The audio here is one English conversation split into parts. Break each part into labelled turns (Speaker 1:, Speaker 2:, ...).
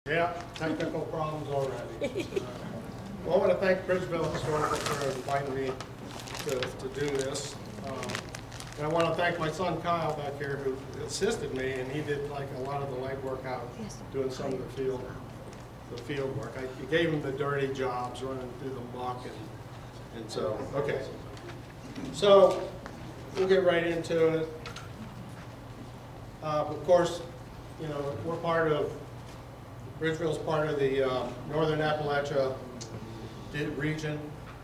Speaker 1: Yeah, technical problems already. Well, I want to thank Bridgeville Historical for inviting me to do this. And I want to thank my son Kyle back here who assisted me, and he did like a lot of the legwork out doing some of the field work. I gave him the dirty jobs, running through the muck, and so, okay. So, we'll get right into it. Of course, you know, we're part of, Bridgeville's part of the Northern Appalachia region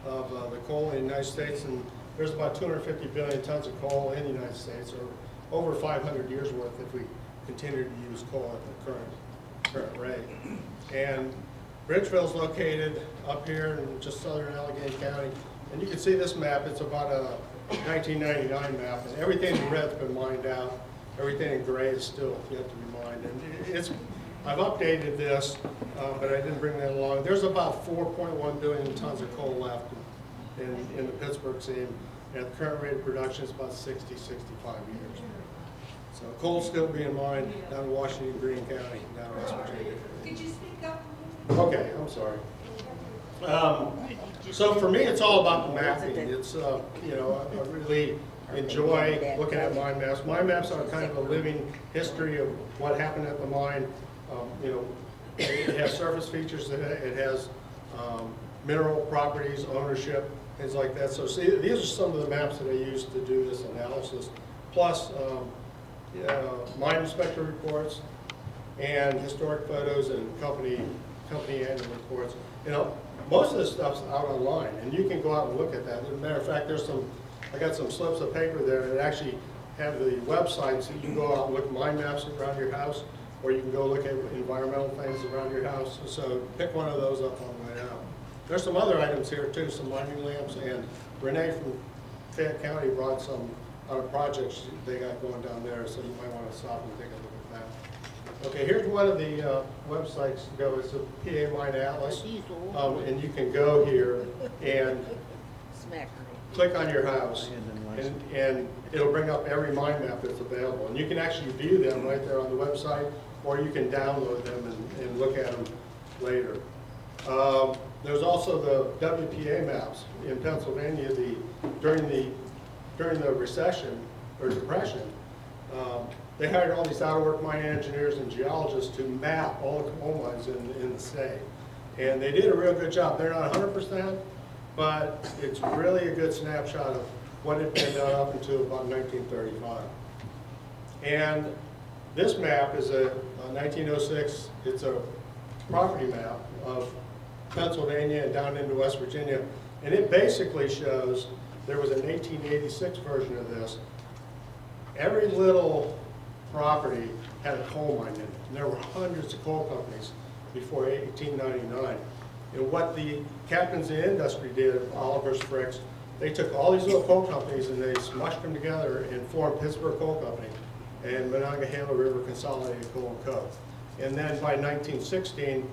Speaker 1: of the coal in the United States, and there's about 250 billion tons of coal in the United States, or over 500 years worth if we continue to use coal at the current rate. And Bridgeville's located up here in just southern Allegheny County, and you can see this map. It's about a 1999 map, and everything in red's been mined out. Everything in gray is still yet to be mined, and I've updated this, but I didn't bring that along. There's about 4.1 billion tons of coal left in the Pittsburgh seam. At the current rate of production, it's about 60, 65 years. So coal's still being mined down in Washington, Greene County, down in West Virginia.
Speaker 2: Could you speak up?
Speaker 1: Okay, I'm sorry. So for me, it's all about the mapping. It's, you know, I really enjoy looking at mine maps. Mine maps are kind of a living history of what happened at the mine. You know, it has surface features, it has mineral properties, ownership, things like that. So see, these are some of the maps that I used to do this analysis, plus mine inspector reports and historic photos and company annual reports. You know, most of this stuff's out online, and you can go out and look at that. As a matter of fact, I got some slips of paper there that actually have the website, so you can go out and look at mine maps around your house, or you can go look at environmental things around your house. So pick one of those up on the way out. There's some other items here too, some mining lamps, and Renee from Fayette County brought some projects they got going down there, so you might want to stop and take a look at that. Okay, here's one of the websites to go. It's a PA Mine Atlas, and you can go here and click on your house, and it'll bring up every mine map that's available. And you can actually view them right there on the website, or you can download them and look at them later. There's also the WPA maps in Pennsylvania. During the recession or depression, they hired all these out-of-work mine engineers and geologists to map all the coal mines in the state, and they did a real good job. They're not 100%, but it's really a good snapshot of what had been done up until about 1935. And this map is a 1906. It's a property map of Pennsylvania and down into West Virginia, and it basically shows, there was an 1886 version of this. Every little property had a coal mine in it, and there were hundreds of coal companies before 1899. And what the captains in industry did, Oliver's Fricks, they took all these little coal companies and they smushed them together and formed Pittsburgh Coal Company and Monongahela River Consolidated Coal and Coke. And then by 1916,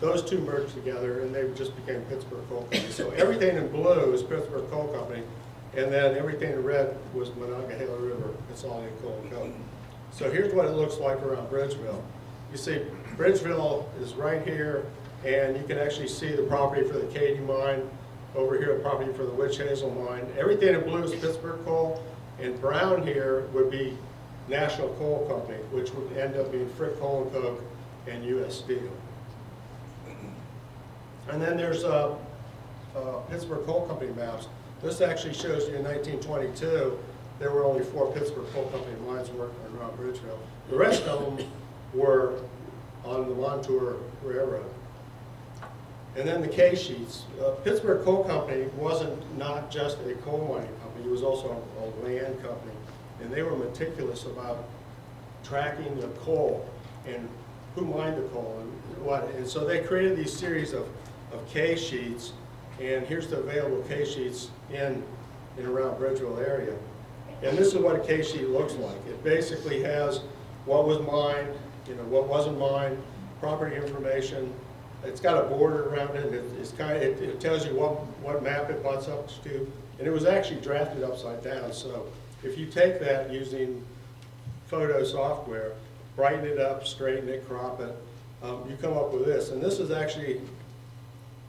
Speaker 1: those two merged together and they just became Pittsburgh Coal Company. So everything in blue is Pittsburgh Coal Company, and then everything in red was Monongahela River Consolidated Coal and Coke. So here's what it looks like around Bridgeville. You see, Bridgeville is right here, and you can actually see the property for the Katy mine, over here the property for the Witch Hazel mine. Everything in blue is Pittsburgh Coal, and brown here would be National Coal Company, which would end up being Frick Coal and Coke and U.S. Steel. And then there's Pittsburgh Coal Company maps. This actually shows you in 1922, there were only 4 Pittsburgh Coal Company mines working around Bridgeville. The rest of them were on the Montour Railroad. And then the K-sheets. Pittsburgh Coal Company wasn't not just a coal mining company, it was also a land company. And they were meticulous about tracking the coal and who mined the coal and what. And so they created these series of K-sheets, and here's the available K-sheets in and around Bridgeville area. And this is what a K-sheet looks like. It basically has what was mined, you know, what wasn't mined, property information. It's got a border around it. It tells you what map it butts up to, and it was actually drafted upside down. So if you take that using photo software, brighten it up, straighten it, crop it, you come up with this. And this is actually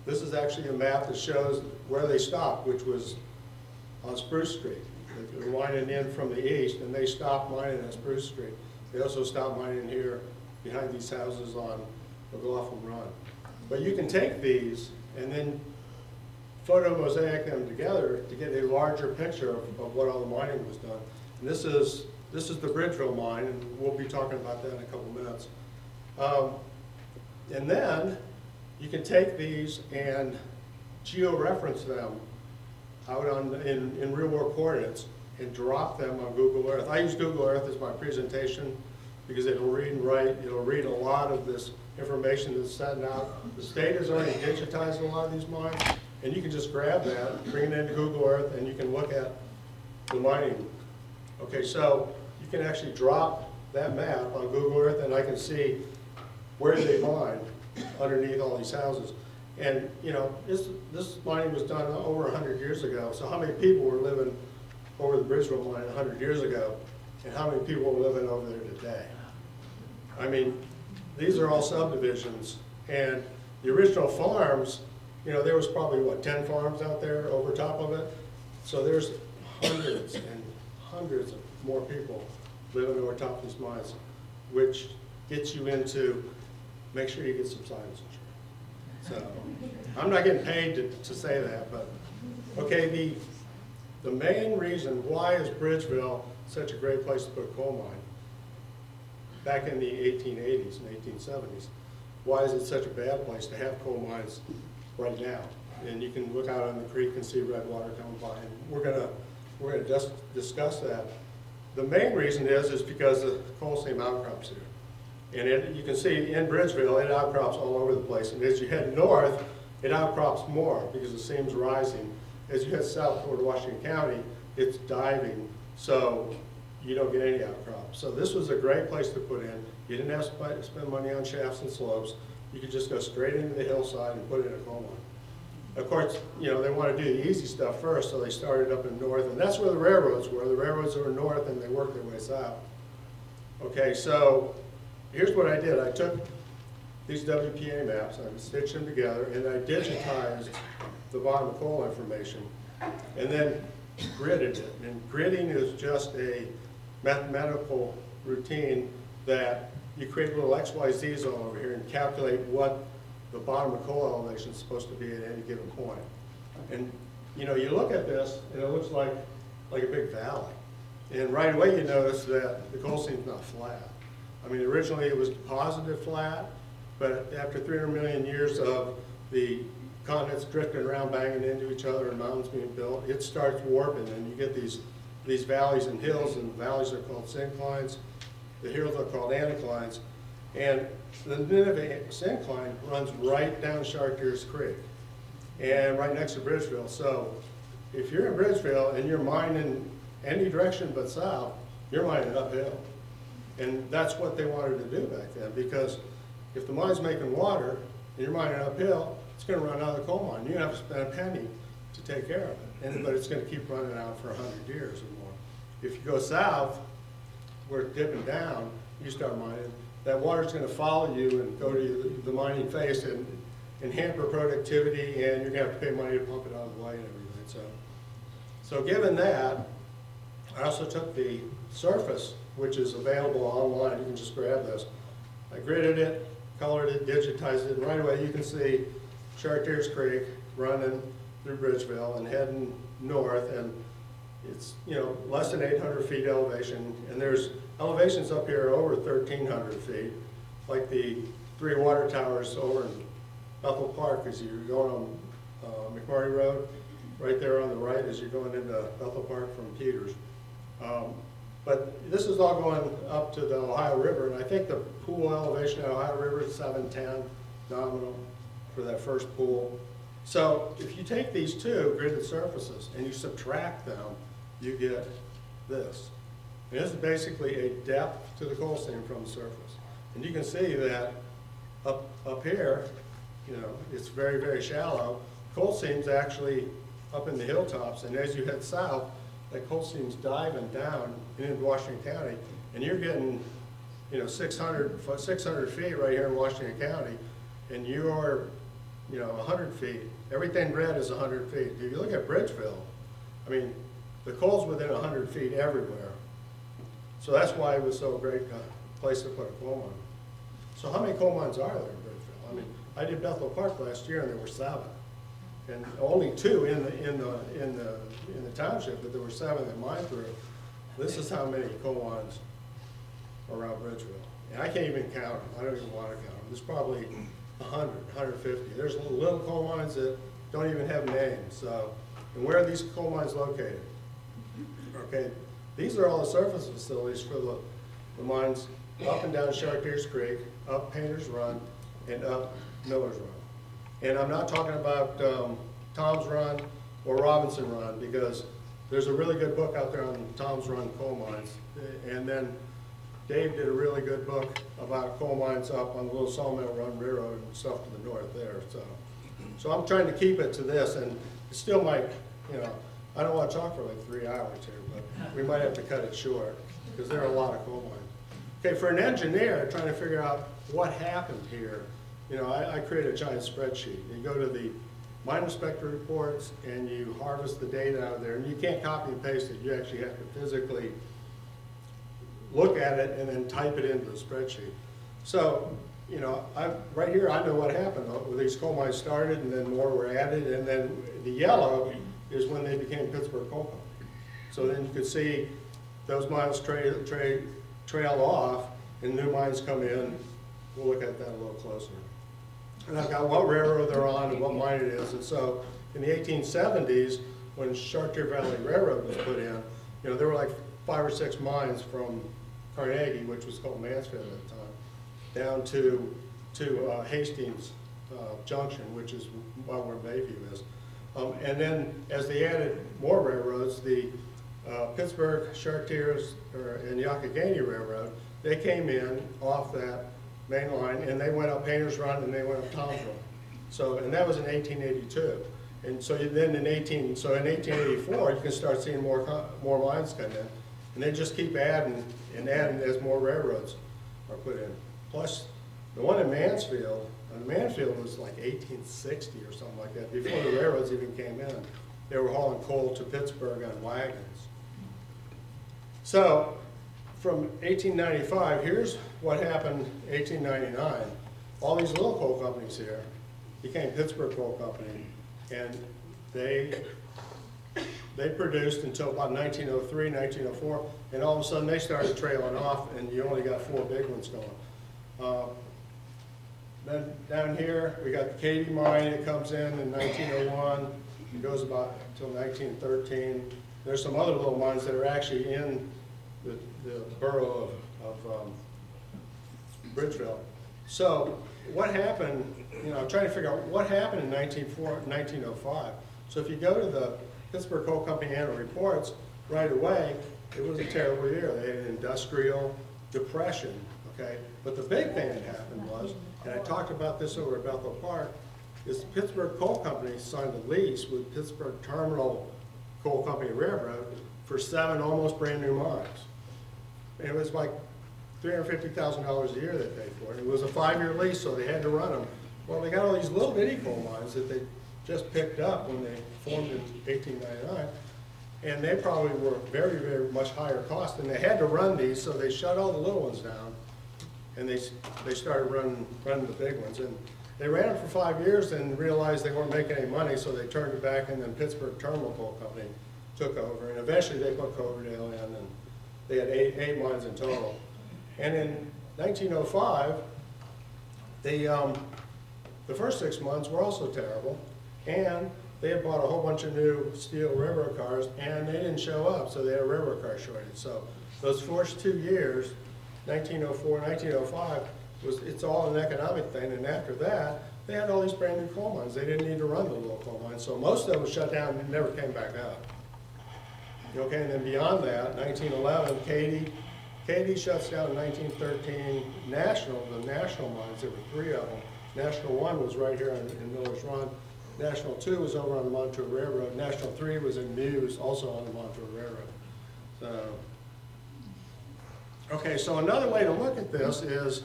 Speaker 1: a map that shows where they stopped, which was on Spruce Street. They were mining in from the east, and they stopped mining on Spruce Street. They also stopped mining here behind these houses on McLaughlin Run. But you can take these and then photo mosaic them together to get a larger picture of what all the mining was done. And this is the Bridgeville mine, and we'll be talking about that in a couple minutes. And then you can take these and georeference them out in real world coordinates and drop them on Google Earth. I use Google Earth as my presentation because it'll read and write. It'll read a lot of this information that's sent out. The state has already digitized a lot of these mines, and you can just grab that, bring it into Google Earth, and you can look at the mining. Okay, so you can actually drop that map on Google Earth, and I can see where they mined underneath all these houses. And you know, this mining was done over 100 years ago. So how many people were living over the Bridgeville mine 100 years ago, and how many people are living over there today? I mean, these are all subdivisions, and the original farms, you know, there was probably, what, 10 farms out there over top of it? So there's hundreds and hundreds of more people living over top of these mines, which gets you into, make sure you get some science insurance. So, I'm not getting paid to say that, but, okay, the main reason why is Bridgeville such a great place to put a coal mine back in the 1880s and 1870s, why is it such a bad place to have coal mines right now? And you can look out on the creek and see red water coming by, and we're gonna just discuss that. The main reason is because the coal seam outcrops here. And you can see in Bridgeville, it outcrops all over the place. And as you head north, it outcrops more because the seam's rising. As you head south toward Washington County, it's diving, so you don't get any outcrops. So this was a great place to put in. You didn't have to spend money on shafts and slopes. You could just go straight into the hillside and put in a coal mine. Of course, you know, they want to do the easy stuff first, so they started up in north, and that's where the railroads were. The railroads were north, and they worked their way south. Okay, so here's what I did. I took these WPA maps, I stitched them together, and I digitized the bottom coal information, and then gridded it. And gridding is just a mathematical routine that you create little XYZs all over here and calculate what the bottom of coal elevation is supposed to be at any given point. And you know, you look at this, and it looks like a big valley. And right away you notice that the coal seam's not flat. I mean, originally it was deposited flat, but after 300 million years of the continents drifting around, banging into each other, and mountains being built, it starts warping, and you get these valleys and hills, and the valleys are called synclines. The hills are called anticlines. And the Nineveh syncline runs right down Chartiers Creek and right next to Bridgeville. So if you're in Bridgeville and you're mining any direction but south, you're mining uphill. And that's what they wanted to do back then, because if the mine's making water and you're mining uphill, it's going to run out of the coal mine. You're going to have to spend a penny to take care of it. But it's going to keep running out for 100 years or more. If you go south, where it's dipping down, you start mining, that water's going to follow you and go to the mining face and hamper productivity, and you're going to have to pay money to pump it out of the way and everything. So given that, I also took the surface, which is available online. You can just grab this. I gridded it, colored it, digitized it, and right away you can see Chartiers Creek running through Bridgeville and heading north, and it's, you know, less than 800 feet elevation, and there's elevations up here over 1,300 feet, like the 3 water towers over in Bethel Park as you're going on McMurray Road, right there on the right as you're going into Bethel Park from Peters. But this is all going up to the Ohio River, and I think the pool elevation at Ohio River is 710 nominal for that first pool. So if you take these two gridded surfaces and you subtract them, you get this. And this is basically a depth to the coal seam from the surface. And you can see that up here, you know, it's very, very shallow. Coal seam's actually up in the hilltops, and as you head south, that coal seam's diving down into Washington County, and you're getting you know, 600 feet right here in Washington County, and you are, you know, 100 feet. Everything red is 100 feet. If you look at Bridgeville, I mean, the coal's within 100 feet everywhere. So that's why it was so great place to put a coal mine. So how many coal mines are there in Bridgeville? I mean, I did Bethel Park last year, and there were 7, and only 2 in the township, but there were 7 that mined through. This is how many coal mines around Bridgeville, and I can't even count them. I don't even want to count them. There's probably 100, 150. There's little coal mines that don't even have names. So, and where are these coal mines located? Okay, these are all the surface facilities for the mines up and down Chartiers Creek, up Painter's Run, and up Miller's Run. And I'm not talking about Tom's Run or Robinson Run, because there's a really good book out there on Tom's Run coal mines. And then Dave did a really good book about coal mines up on the Little Sawmill Run Railroad and stuff to the north there. So I'm trying to keep it to this, and it still might, you know, I don't want to talk for like 3 hours here, but we might have to cut it short, because there are a lot of coal mines. Okay, for an engineer trying to figure out what happened here, you know, I create a giant spreadsheet. You go to the mine inspector reports and you harvest the data out of there, and you can't copy and paste it. You actually have to physically look at it and then type it into the spreadsheet. So, you know, right here I know what happened. These coal mines started, and then more were added, and then the yellow is when they became Pittsburgh Coal Company. So then you could see those mines trail off, and new mines come in. We'll look at that a little closer. And I've got what railroad they're on and what mine it is. And so in the 1870s, when Chartier Valley Railroad was put in, you know, there were like 5 or 6 mines from Carnegie, which was called Mansfield at the time, down to Hastings Junction, which is where Bayview is. And then as they added more railroads, the Pittsburgh, Chartiers, and Youghiogheny Railroad, they came in off that main line, and they went up Painter's Run, and they went up Tom's Run. So, and that was in 1882. And so then in 1884, you can start seeing more mines come in, and they just keep adding and adding as more railroads are put in. Plus, the one in Mansfield was like 1860 or something like that, before the railroads even came in. They were hauling coal to Pittsburgh on wagons. So, from 1895, here's what happened in 1899. All these little coal companies here became Pittsburgh Coal Company, and they produced until about 1903, 1904, and all of a sudden they started trailing off, and you only got 4 big ones going. Then down here, we got the Katy mine. It comes in 1901. It goes about until 1913. There's some other little mines that are actually in the borough of Bridgeville. So what happened, you know, I'm trying to figure out what happened in 1905. So if you go to the Pittsburgh Coal Company annual reports, right away, it was a terrible year. They had an industrial depression, okay? But the big thing that happened was, and I talked about this over at Bethel Park, is the Pittsburgh Coal Company signed a lease with Pittsburgh Terminal Coal Company Railroad for 7 almost brand new mines. And it was like $350,000 a year they paid for it. It was a 5-year lease, so they had to run them. Well, they got all these little bitty coal mines that they just picked up when they formed in 1899, and they probably were very, very much higher cost, and they had to run these, so they shut all the little ones down, and they started running the big ones. And they ran them for 5 years and realized they weren't making any money, so they turned it back, and then Pittsburgh Terminal Coal Company took over, and eventually they put Coverdale in, and they had eight mines in total. And in 1905, the first 6 months were also terrible, and they had bought a whole bunch of new steel railroad cars, and they didn't show up, so they had a railroad car shortage. So those first 2 years, 1904, 1905, it's all an economic thing, and after that, they had all these brand new coal mines. They didn't need to run the little coal mines, so most of them shut down and never came back up. Okay, and then beyond that, 1911, Katy shuts down in 1913. The national mines, there were 3 of them. National 1 was right here in Miller's Run. National 2 was over on the Montour Railroad. National 3 was in Muse, also on the Montour Railroad. So, Okay, so another way to look at this is,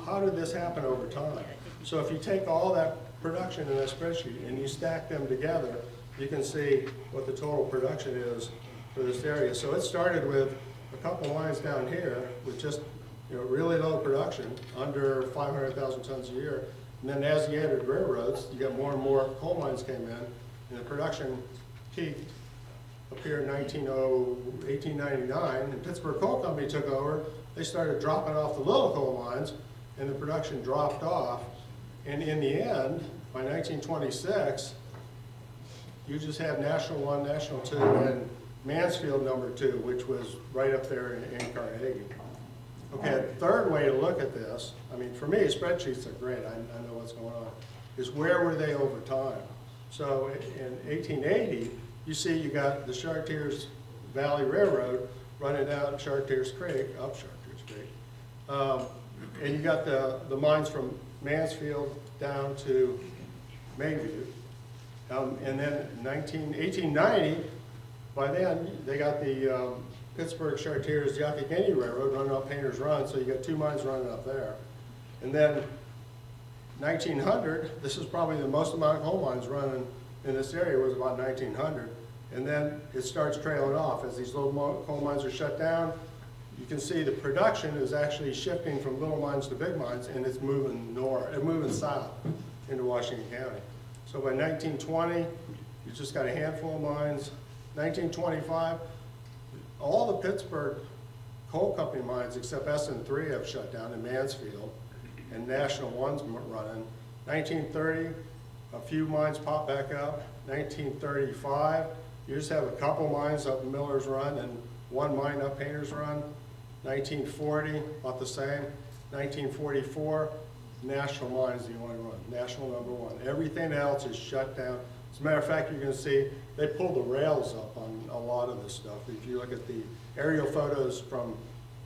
Speaker 1: how did this happen over time? So if you take all that production in a spreadsheet and you stack them together, you can see what the total production is for this area. So it started with a couple lines down here with just really low production, under 500,000 tons a year. And then as you entered railroads, you got more and more coal mines came in, and the production peaked up here in 1899, and Pittsburgh Coal Company took over. They started dropping off the little coal mines, and the production dropped off. And in the end, by 1926, you just had National 1, National 2, and Mansfield number 2, which was right up there in Carnegie. Okay, a third way to look at this, I mean, for me, spreadsheets are great. I know what's going on, is where were they over time? So in 1880, you see you got the Chartiers Valley Railroad running down Chartiers Creek, up Chartiers Creek. And you got the mines from Mansfield down to Mayview. And then 1890, by then, they got the Pittsburgh Chartiers Youghiogheny Railroad running up Painter's Run, so you got 2 mines running up there. And then 1900, this is probably the most amount of coal mines running in this area, was about 1900. And then it starts trailing off. As these little coal mines are shut down, you can see the production is actually shifting from little mines to big mines, and it's moving north, moving south into Washington County. So by 1920, you just got a handful of mines. 1925, all the Pittsburgh Coal Company mines except SN3 have shut down in Mansfield, and National 1's running. 1930, a few mines pop back up. 1935, you just have a couple mines up Miller's Run and 1 mine up Painter's Run. 1940, about the same. 1944, National Mine is the only one, National number 1. Everything else is shut down. As a matter of fact, you're going to see they pulled the rails up on a lot of this stuff. If you look at the aerial photos from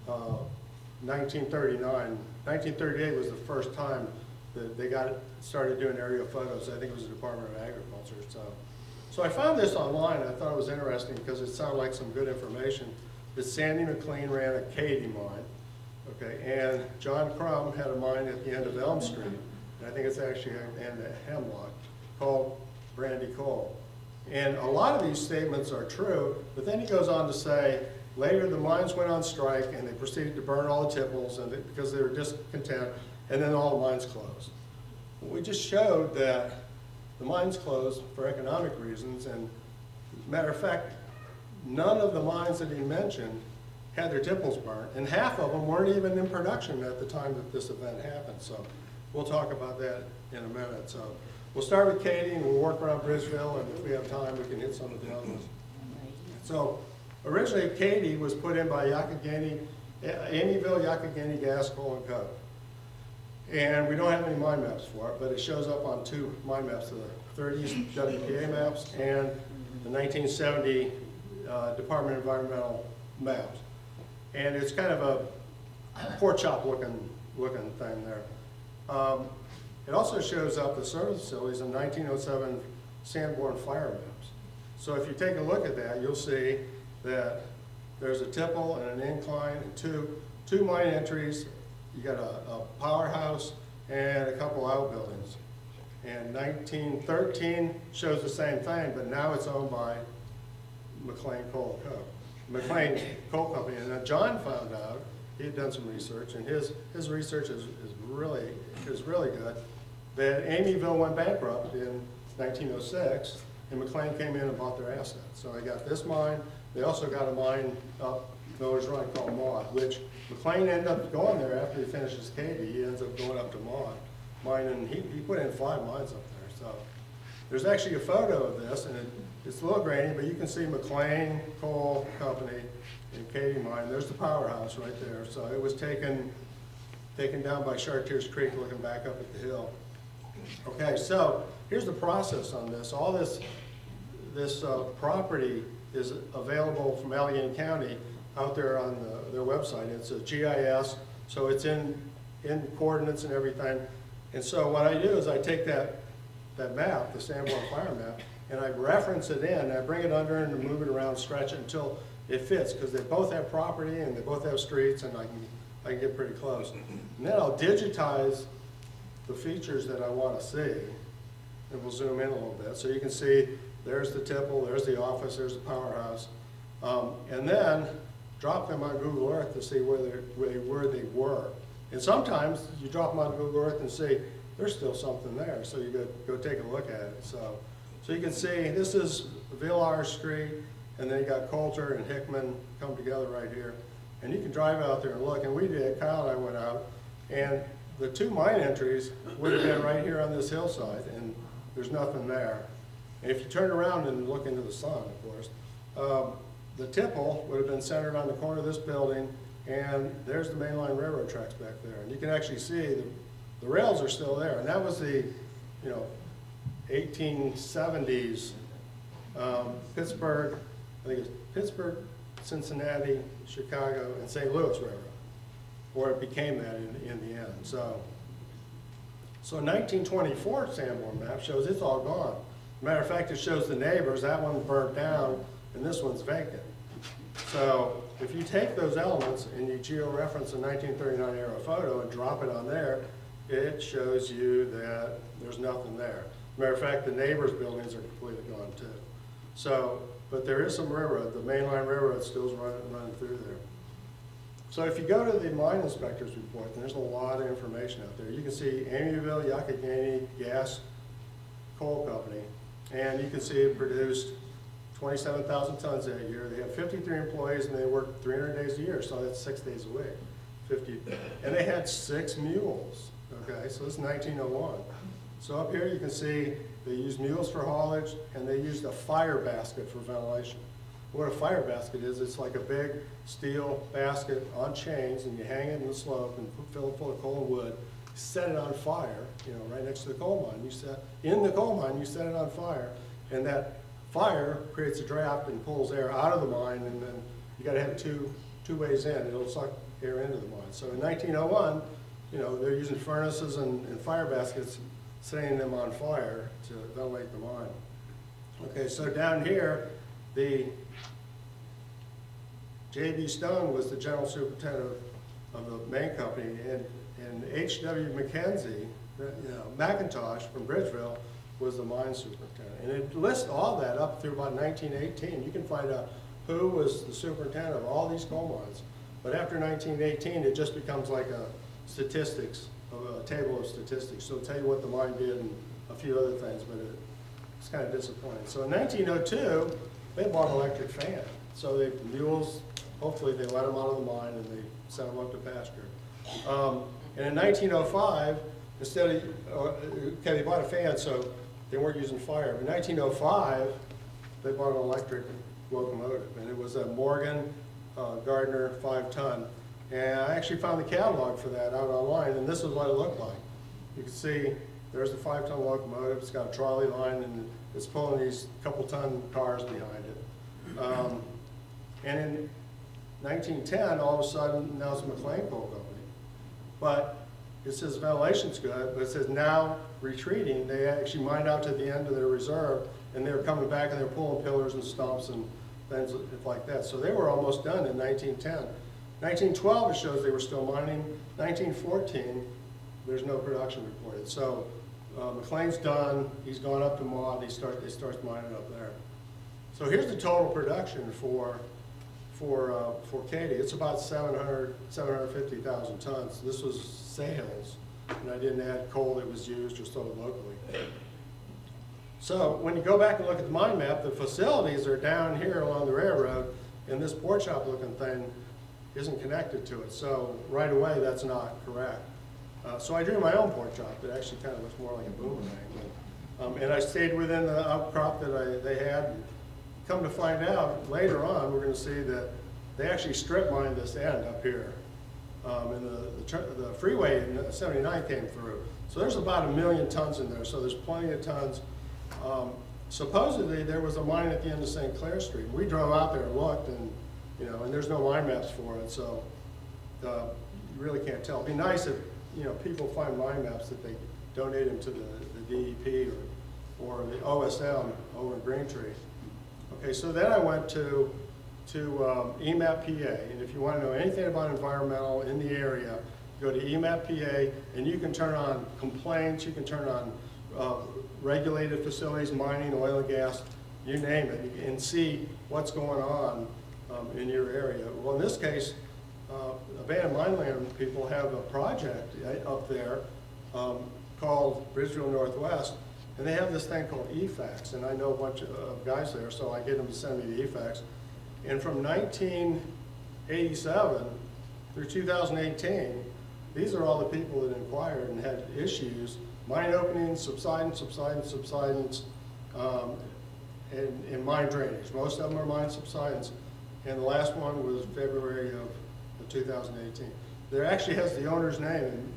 Speaker 1: 1939, 1938 was the first time that they started doing aerial photos. I think it was the Department of Agriculture. So I found this online. I thought it was interesting because it sounded like some good information. That Sandy McLean ran a Katy mine, okay, and John Crum had a mine at the end of Elm Street, and I think it's actually at the end of Hemlock, called Brandy Coal. And a lot of these statements are true, but then he goes on to say, later the mines went on strike and they proceeded to burn all the tipples because they were discontent, and then all the mines closed. We just showed that the mines closed for economic reasons, and matter of fact, none of the mines that he mentioned had their tipples burnt, and half of them weren't even in production at the time that this event happened. So we'll talk about that in a minute. So we'll start with Katy, and we'll work around Bridgeville, and if we have time, we can hit some of the others. So originally, Katy was put in by Amyville Youghiogheny Gas, Coal, and Coke. And we don't have any mine maps for it, but it shows up on 2 mine maps, the 30s WPA maps and the 1970 Department of Environmental maps. And it's kind of a pork chop looking thing there. It also shows up the service facilities in 1907 Sanborn fire maps. So if you take a look at that, you'll see that there's a tipple and an incline and two mine entries. You got a powerhouse and a couple outbuildings. And 1913 shows the same thing, but now it's owned by McLean Coal Company. And John found out, he had done some research, and his research is really good, that Amyville went bankrupt in 1906, and McLean came in and bought their assets. So they got this mine. They also got a mine up Miller's Run called Maud, which McLean ended up going there after he finishes Katy. He ends up going up to Maud mine, and he put in 5 mines up there. So there's actually a photo of this, and it's a little grainy, but you can see McLean Coal Company and Katy mine. There's the powerhouse right there. So it was taken down by Chartiers Creek, looking back up at the hill. Okay, so here's the process on this. All this property is available from Allegheny County out there on their website. It's a GIS, so it's in coordinates and everything. And so what I do is I take that map, the Sanborn fire map, and I reference it in, and I bring it under and move it around, stretch it until it fits, because they both have property and they both have streets, and I can get pretty close. And then I'll digitize the features that I want to see, and we'll zoom in a little bit. So you can see there's the tipple, there's the office, there's the powerhouse, and then drop them on Google Earth to see where they were. And sometimes you drop them on Google Earth and see there's still something there, so you go take a look at it. So you can see this is Villar Street, and then you got Coulter and Hickman come together right here. And you can drive out there and look, and we did, Kyle and I went out, and the two mine entries would have been right here on this hillside, and there's nothing there. And if you turn around and look into the sun, of course, the tipple would have been centered on the corner of this building, and there's the mainline railroad tracks back there. And you can actually see the rails are still there, and that was the, 1870s Pittsburgh, I think it's Pittsburgh, Cincinnati, Chicago, and St. Louis Railroad, or it became that in the end. So 1924 Sanborn map shows it's all gone. Matter of fact, it shows the neighbors. That one burnt down, and this one's vacant. So if you take those elements and you geo-reference a 1939 era photo and drop it on there, it shows you that there's nothing there. Matter of fact, the neighbors' buildings are completely gone too. So, but there is some railroad. The mainline railroad still is running through there. So if you go to the mine inspector's report, and there's a lot of information out there. You can see Amityville, Youghiogheny Gas Coal Company, and you can see it produced 27,000 tons that year. They have 53 employees, and they work 300 days a year, so that's 6 days a week. 50, and they had 6 mules. Okay, so this is 1901. So up here you can see they used mules for haulage, and they used a fire basket for ventilation. What a fire basket is, it's like a big steel basket on chains, and you hang it in the slope and fill it full of coal and wood. You set it on fire, right next to the coal mine. In the coal mine, you set it on fire, and that fire creates a draft and pulls air out of the mine, and then you got to have two ways in. It'll suck air into the mine. So in 1901, they're using furnaces and fire baskets, setting them on fire to ventilate the mine. Okay, so down here, the J.B. Stone was the general superintendent of the main company, and H.W. McIntosh from Bridgeville was the mine superintendent. And it lists all that up through about 1918. You can find out who was the superintendent of all these coal mines. But after 1918, it just becomes like a table of statistics. So it'll tell you what the mine did and a few other things, but it's kind of disappointing. So in 1902, they bought an electric fan. So the mules, hopefully they let them out of the mine and they sent them up to pasture. And in 1905, they bought a fan, so they weren't using fire. In 1905, they bought an electric locomotive, and it was a Morgan Gardner 5-ton. And I actually found the catalog for that out online, and this is what it looked like. You can see there's the 5-ton locomotive. It's got a trolley line, and it's pulling these couple-ton cars behind it. And in 1910, all of a sudden, now it's a McLean Coal Company. But it says ventilation's good, but it says now retreating. They actually mined out to the end of their reserve, and they were coming back, and they were pulling pillars and stumps and things like that. So they were almost done in 1910. 1912, it shows they were still mining. 1914, there's no production reported. So McLean's done. He's gone up to Maud. He starts mining up there. So here's the total production for Katy. It's about 750,000 tons. This was sales, and I didn't add coal that was used or sold locally. So when you go back and look at the mine map, the facilities are down here along the railroad, and this pork shop looking thing isn't connected to it. So right away, that's not correct. So I drew my own pork chop that actually kind of looks more like a boomerang. And I stayed within the outcrop that they had. Come to find out, later on, we're going to see that they actually strip mined this end up here. And the freeway in 79 came through. So there's about 1 million tons in there, so there's plenty of tons. Supposedly, there was a mine at the end of St. Clair Street. We drove out there and looked, and and there's no mine maps for it, so you really can't tell. It'd be nice if people find mine maps that they donate them to the DEP or or the OSM over in Greentree. Okay, so then I went to EMAP PA, and if you want to know anything about environmental in the area, go to EMAP PA, and you can turn on complaints, you can turn on regulated facilities, mining, oil and gas, you name it, and see what's going on in your area. Well, in this case, abandoned mine land people have a project up there called Bridgeville Northwest, and they have this thing called EFACs, and I know a bunch of guys there, so I get them to send me the EFACs. And from 1987 through 2018, these are all the people that inquired and had issues, mine openings, subsidence, and mine drainage. Most of them are mine subsidence, and the last one was February of 2018. There actually has the owner's name, and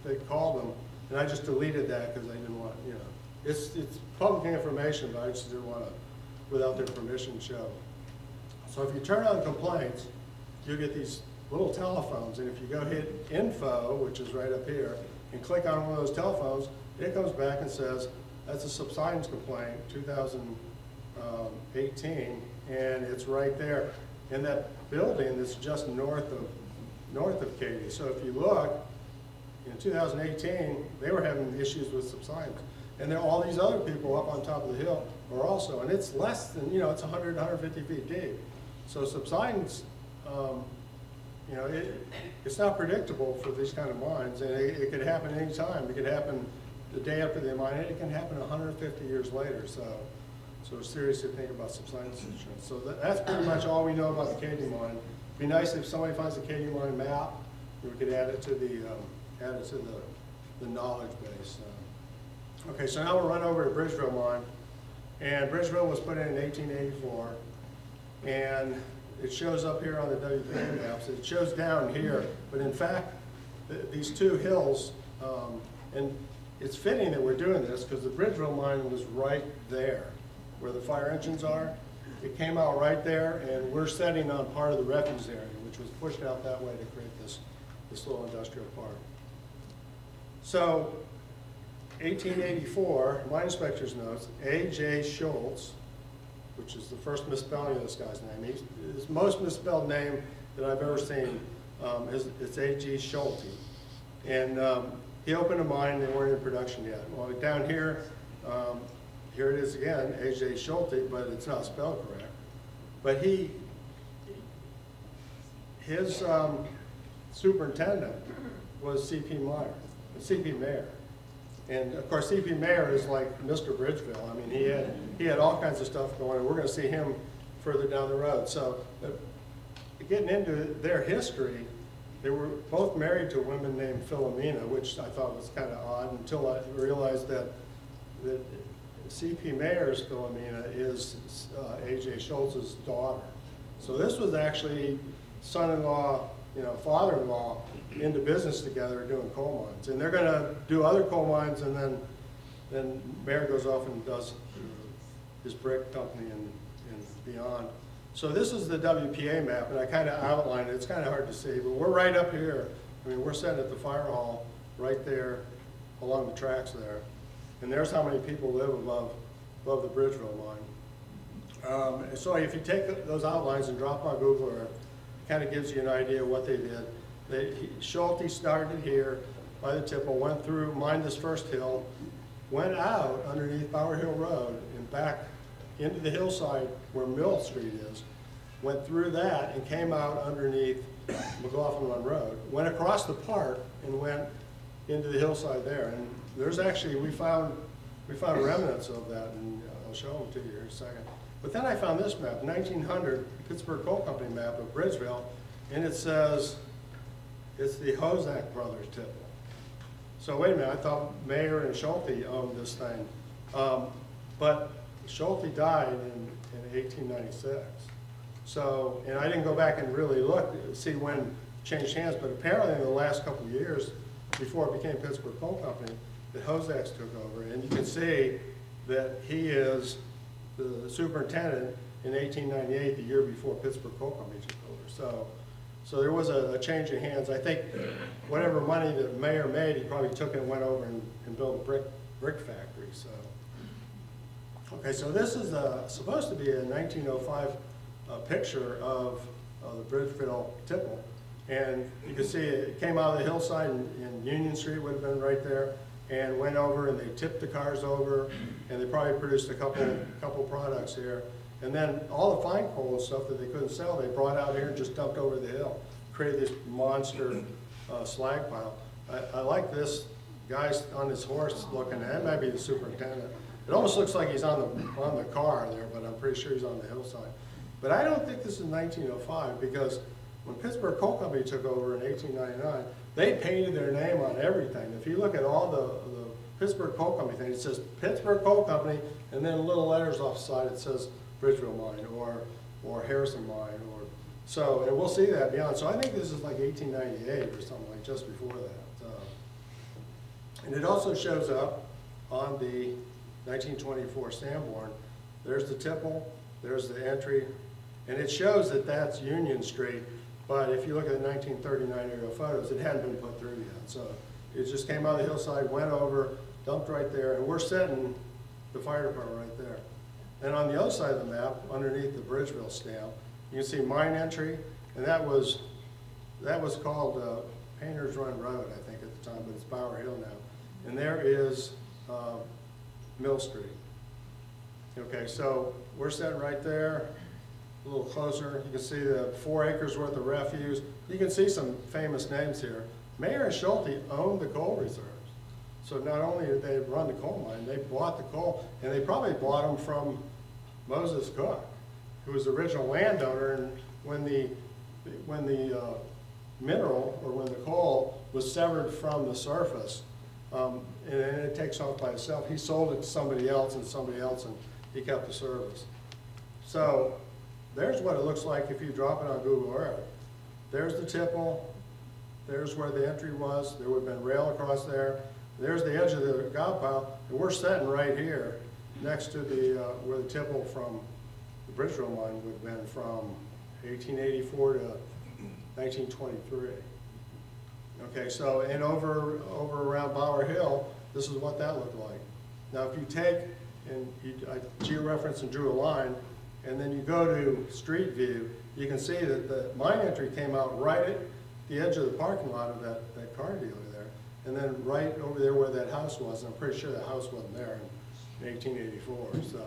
Speaker 1: they called them, and I just deleted that because I didn't want, you know, it's public information, but I just didn't want to, without their permission, show. So if you turn on complaints, you'll get these little telephones, and if you go hit info, which is right up here, and click on one of those telephones, it comes back and says, that's a subsidence complaint, 2018, and it's right there in that building that's just north of Katy. So if you look, in 2018, they were having issues with subsidence. And there are all these other people up on top of the hill are also, and it's less than, you know, it's 100, 150 feet deep. So subsidence, you know, it's not predictable for these kind of mines, and it could happen any time. It could happen the day after they mine it. It can happen 150 years later. So it's serious to think about subsidence insurance. So that's pretty much all we know about the Katy mine. It'd be nice if somebody finds the Katy mine map, we could add it to the knowledge base. Okay, so now we'll run over to Bridgeville mine, and Bridgeville was put in 1884, and it shows up here on the WPA maps. It shows down here, but in fact, these two hills, and it's fitting that we're doing this because the Bridgeville mine was right there where the fire engines are. It came out right there, and we're setting on part of the refuse area, which was pushed out that way to create this little industrial park. So 1884, mine inspector's notes, A.J. Schultz, which is the first misspelling of this guy's name. His most misspelled name that I've ever seen it's A.G. Schulte. And he opened a mine, they weren't in production yet. Well, down here, here it is again, A.J. Schulte, but it's not spelled correct. But his superintendent was C.P. Mayer. And of course, C.P. Mayer is like Mr. Bridgeville. I mean, he had all kinds of stuff going, and we're going to see him further down the road. So getting into their history, they were both married to a woman named Philomena, which I thought was kind of odd until I realized that C.P. Mayer's Philomena is A.J. Schultz's daughter. So this was actually son-in-law, you know, father-in-law into business together doing coal mines. And they're going to do other coal mines, and then Mayer goes off and does his brick company and beyond. So this is the WPA map, and I kind of outlined it. It's kind of hard to see, but we're right up here. I mean, we're sitting at the fire hall right there along the tracks there. And there's how many people live above the Bridgeville mine. And so if you take those outlines and drop on Google Earth, it kind of gives you an idea of what they did. Schulte started here by the Tipple, went through, mined this first hill, went out underneath Bower Hill Road and back into the hillside where Mill Street is, went through that and came out underneath McLaughlin Run Road, went across the park and went into the hillside there. And there's actually, we found remnants of that, and I'll show them to you here in a second. But then I found this map, 1900 Pittsburgh Coal Company map of Bridgeville, and it says it's the Hozak brothers Tipple. So wait a minute, I thought Mayer and Schulte owned this thing. But Schulte died in 1896. So, and I didn't go back and really look, see when it changed hands, but apparently in the last couple of years, before it became Pittsburgh Coal Company, the Hozaks took over. And you can see that he is the superintendent in 1898, the year before Pittsburgh Coal Company took over. So there was a change of hands. I think whatever money that Mayer made, he probably took it and went over and built a brick factory. So Okay, so this is supposed to be a 1905 picture of the Bridgeville tipple. And you can see it came out of the hillside, and Union Street would have been right there, and went over and they tipped the cars over, and they probably produced a couple products here. And then all the fine coal and stuff that they couldn't sell, they brought out here and just dumped over the hill, created this monster slag pile. I like this guy's on his horse looking, that might be the superintendent. It almost looks like he's on the car there, but I'm pretty sure he's on the hillside. But I don't think this is 1905, because when Pittsburgh Coal Company took over in 1899, they painted their name on everything. If you look at all the Pittsburgh Coal Company things, it says Pittsburgh Coal Company, and then little letters off the side, it says Bridgeville Mine or Harrison Mine, so, and we'll see that beyond. So I think this is like 1898 or something, like just before that. And it also shows up on the 1924 Sanborn. There's the tipple, there's the entry, and it shows that that's Union Street, but if you look at the 1939 aerial photos, it hadn't been put through yet. So it just came out of the hillside, went over, dumped right there, and we're setting the fire department right there. And on the other side of the map, underneath the Bridgeville stamp, you can see mine entry, and that was called Painter's Run Road, I think, at the time, but it's Bower Hill now. And there is Mill Street. Okay, so we're set right there, a little closer. You can see the 4 acres worth of refuse. You can see some famous names here. Mayer and Schulte owned the coal reserves. So not only did they run the coal mine, they bought the coal, and they probably bought them from Moses Cook, who was the original landowner. And when the mineral, or when the coal was severed from the surface, and it takes off by itself, he sold it to somebody else, and he kept the service. So there's what it looks like if you drop it on Google Earth. There's the tipple, there's where the entry was, there would have been rail across there, there's the edge of the gob pile, and we're sitting right here next to the where the tipple from the Bridgeville mine would have been from 1884 to 1923. Okay, so, and over around Bower Hill, this is what that looked like. Now if you take, and I georeferenced and drew a line, and then you go to Street View, you can see that the mine entry came out right at the edge of the parking lot of that car dealer there, and then right over there where that house was, and I'm pretty sure that house wasn't there in 1884. So,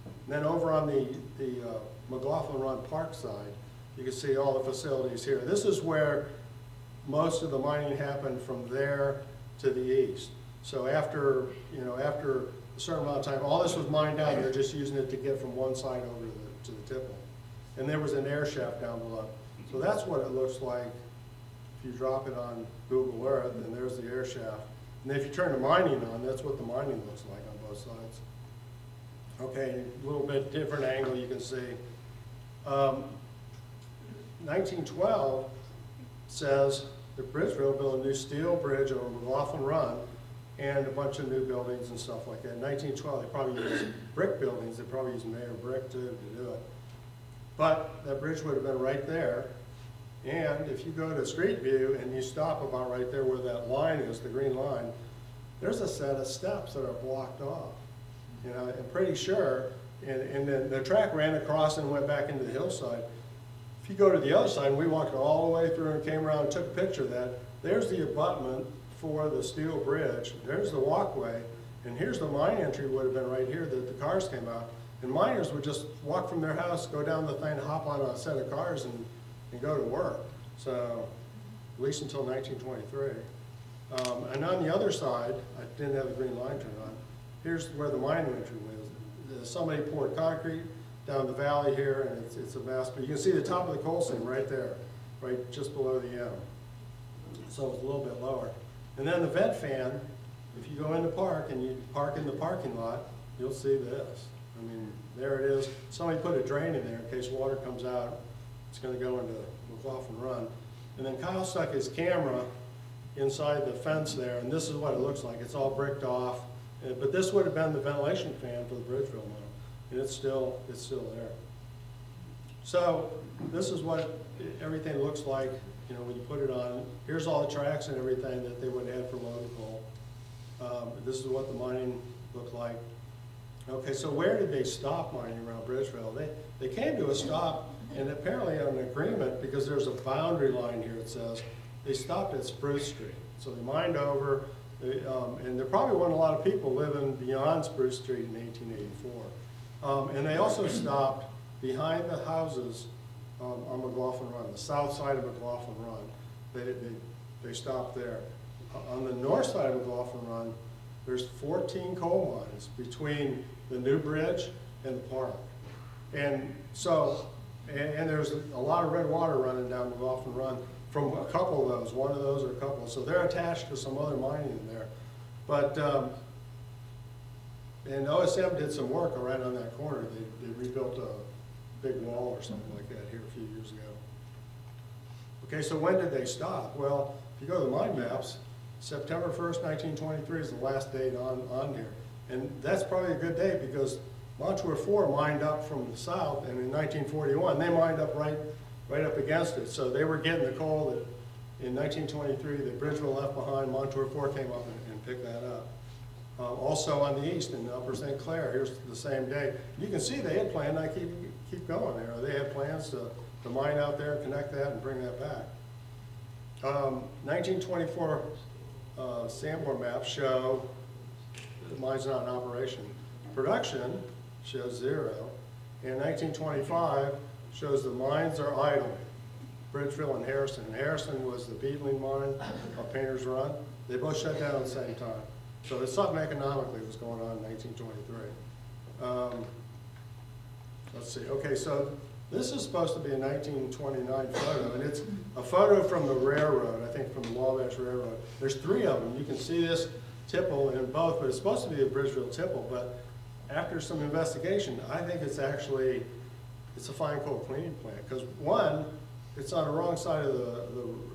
Speaker 1: and then over on the McLaughlin Run Park side, you can see all the facilities here. This is where most of the mining happened, from there to the east. So after a certain amount of time, all this was mined out, and they're just using it to get from one side over to the tipple. And there was an air shaft down below. So that's what it looks like if you drop it on Google Earth, and there's the air shaft. And if you turn the mining on, that's what the mining looks like on both sides. Okay, a little bit different angle you can see. 1912 says that Bridgeville built a new steel bridge over McLaughlin Run and a bunch of new buildings and stuff like that. In 1912, they probably used brick buildings. They probably used Mayer brick too to do it. But that bridge would have been right there. And if you go to Street View and you stop about right there where that line is, the green line, there's a set of steps that are blocked off. You know, I'm pretty sure, and then the track ran across and went back into the hillside. If you go to the other side, and we walked all the way through and came around and took a picture of that, there's the abutment for the steel bridge, there's the walkway, and here's the mine entry would have been right here that the cars came out. And miners would just walk from their house, go down the thing, hop on a set of cars and go to work. So, at least until 1923. And on the other side, I didn't have the green line turned on, here's where the mine entry was. Somebody poured concrete down the valley here, and it's a mess, but you can see the top of the coal seam right there, right just below the M. So it's a little bit lower. And then the vent fan, if you go in the park and you park in the parking lot, you'll see this. I mean, there it is. Somebody put a drain in there in case water comes out. It's going to go into McLaughlin Run. And then Kyle stuck his camera inside the fence there, and this is what it looks like. It's all bricked off. But this would have been the ventilation fan for the Bridgeville mine. And it's still there. So this is what everything looks like, you know, when you put it on. Here's all the tracks and everything that they would have for loaded coal. This is what the mining looked like. Okay, so where did they stop mining around Bridgeville? They came to a stop, and apparently on an agreement, because there's a boundary line here, it says, they stopped at Spruce Street. So they mined over, and there probably weren't a lot of people living beyond Spruce Street in 1884. And they also stopped behind the houses on McLaughlin Run, the south side of McLaughlin Run. They stopped there. On the north side of McLaughlin Run, there's 14 coal mines between the new bridge and the park. And so, and there's a lot of red water running down McLaughlin Run from a couple of those, one of those or a couple. So they're attached to some other mining in there. But, and OSM did some work around on that corner. They rebuilt a big wall or something like that here a few years ago. Okay, so when did they stop? Well, if you go to the mine maps, September 1st, 1923 is the last date on here. And that's probably a good date because Montour 4 mined up from the south, and in 1941, they mined up right up against it. So they were getting the coal that in 1923 that Bridgeville left behind. Montour 4 came up and picked that up. Also on the east in Upper St. Clair, here's the same day. You can see they had planned, I keep going there. They had plans to mine out there, connect that, and bring that back. 1924 Sanborn maps show the mine's not in operation. Production shows 0. And 1925 shows the mines are idle. Bridgeville and Harrison. And Harrison was the beetling mine of Painter's Run. They both shut down at the same time. So there's something economically was going on in 1923. Let's see. Okay, so this is supposed to be a 1929 photo, and it's a photo from the railroad, I think from the Wabash Railroad. There's 3 of them. You can see this tipple in both, but it's supposed to be a Bridgeville tipple, but after some investigation, I think it's actually, it's a fine coal cleaning plant, because one, it's on the wrong side of the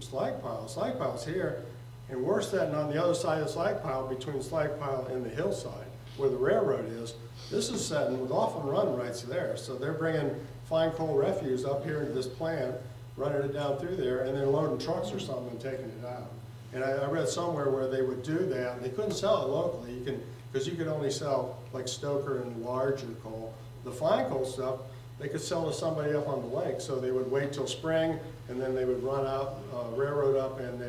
Speaker 1: slag pile. The slag pile's here, and we're sitting on the other side of the slag pile between the slag pile and the hillside, where the railroad is. This is setting McLaughlin Run right there, so they're bringing fine coal refuse up here into this plant, running it down through there, and then loading trucks or something and taking it out. And I read somewhere where they would do that, and they couldn't sell it locally, because you could only sell like Stoker and larger coal. The fine coal stuff, they could sell to somebody up on the lake, so they would wait till spring, and then they would run out, railroad up, and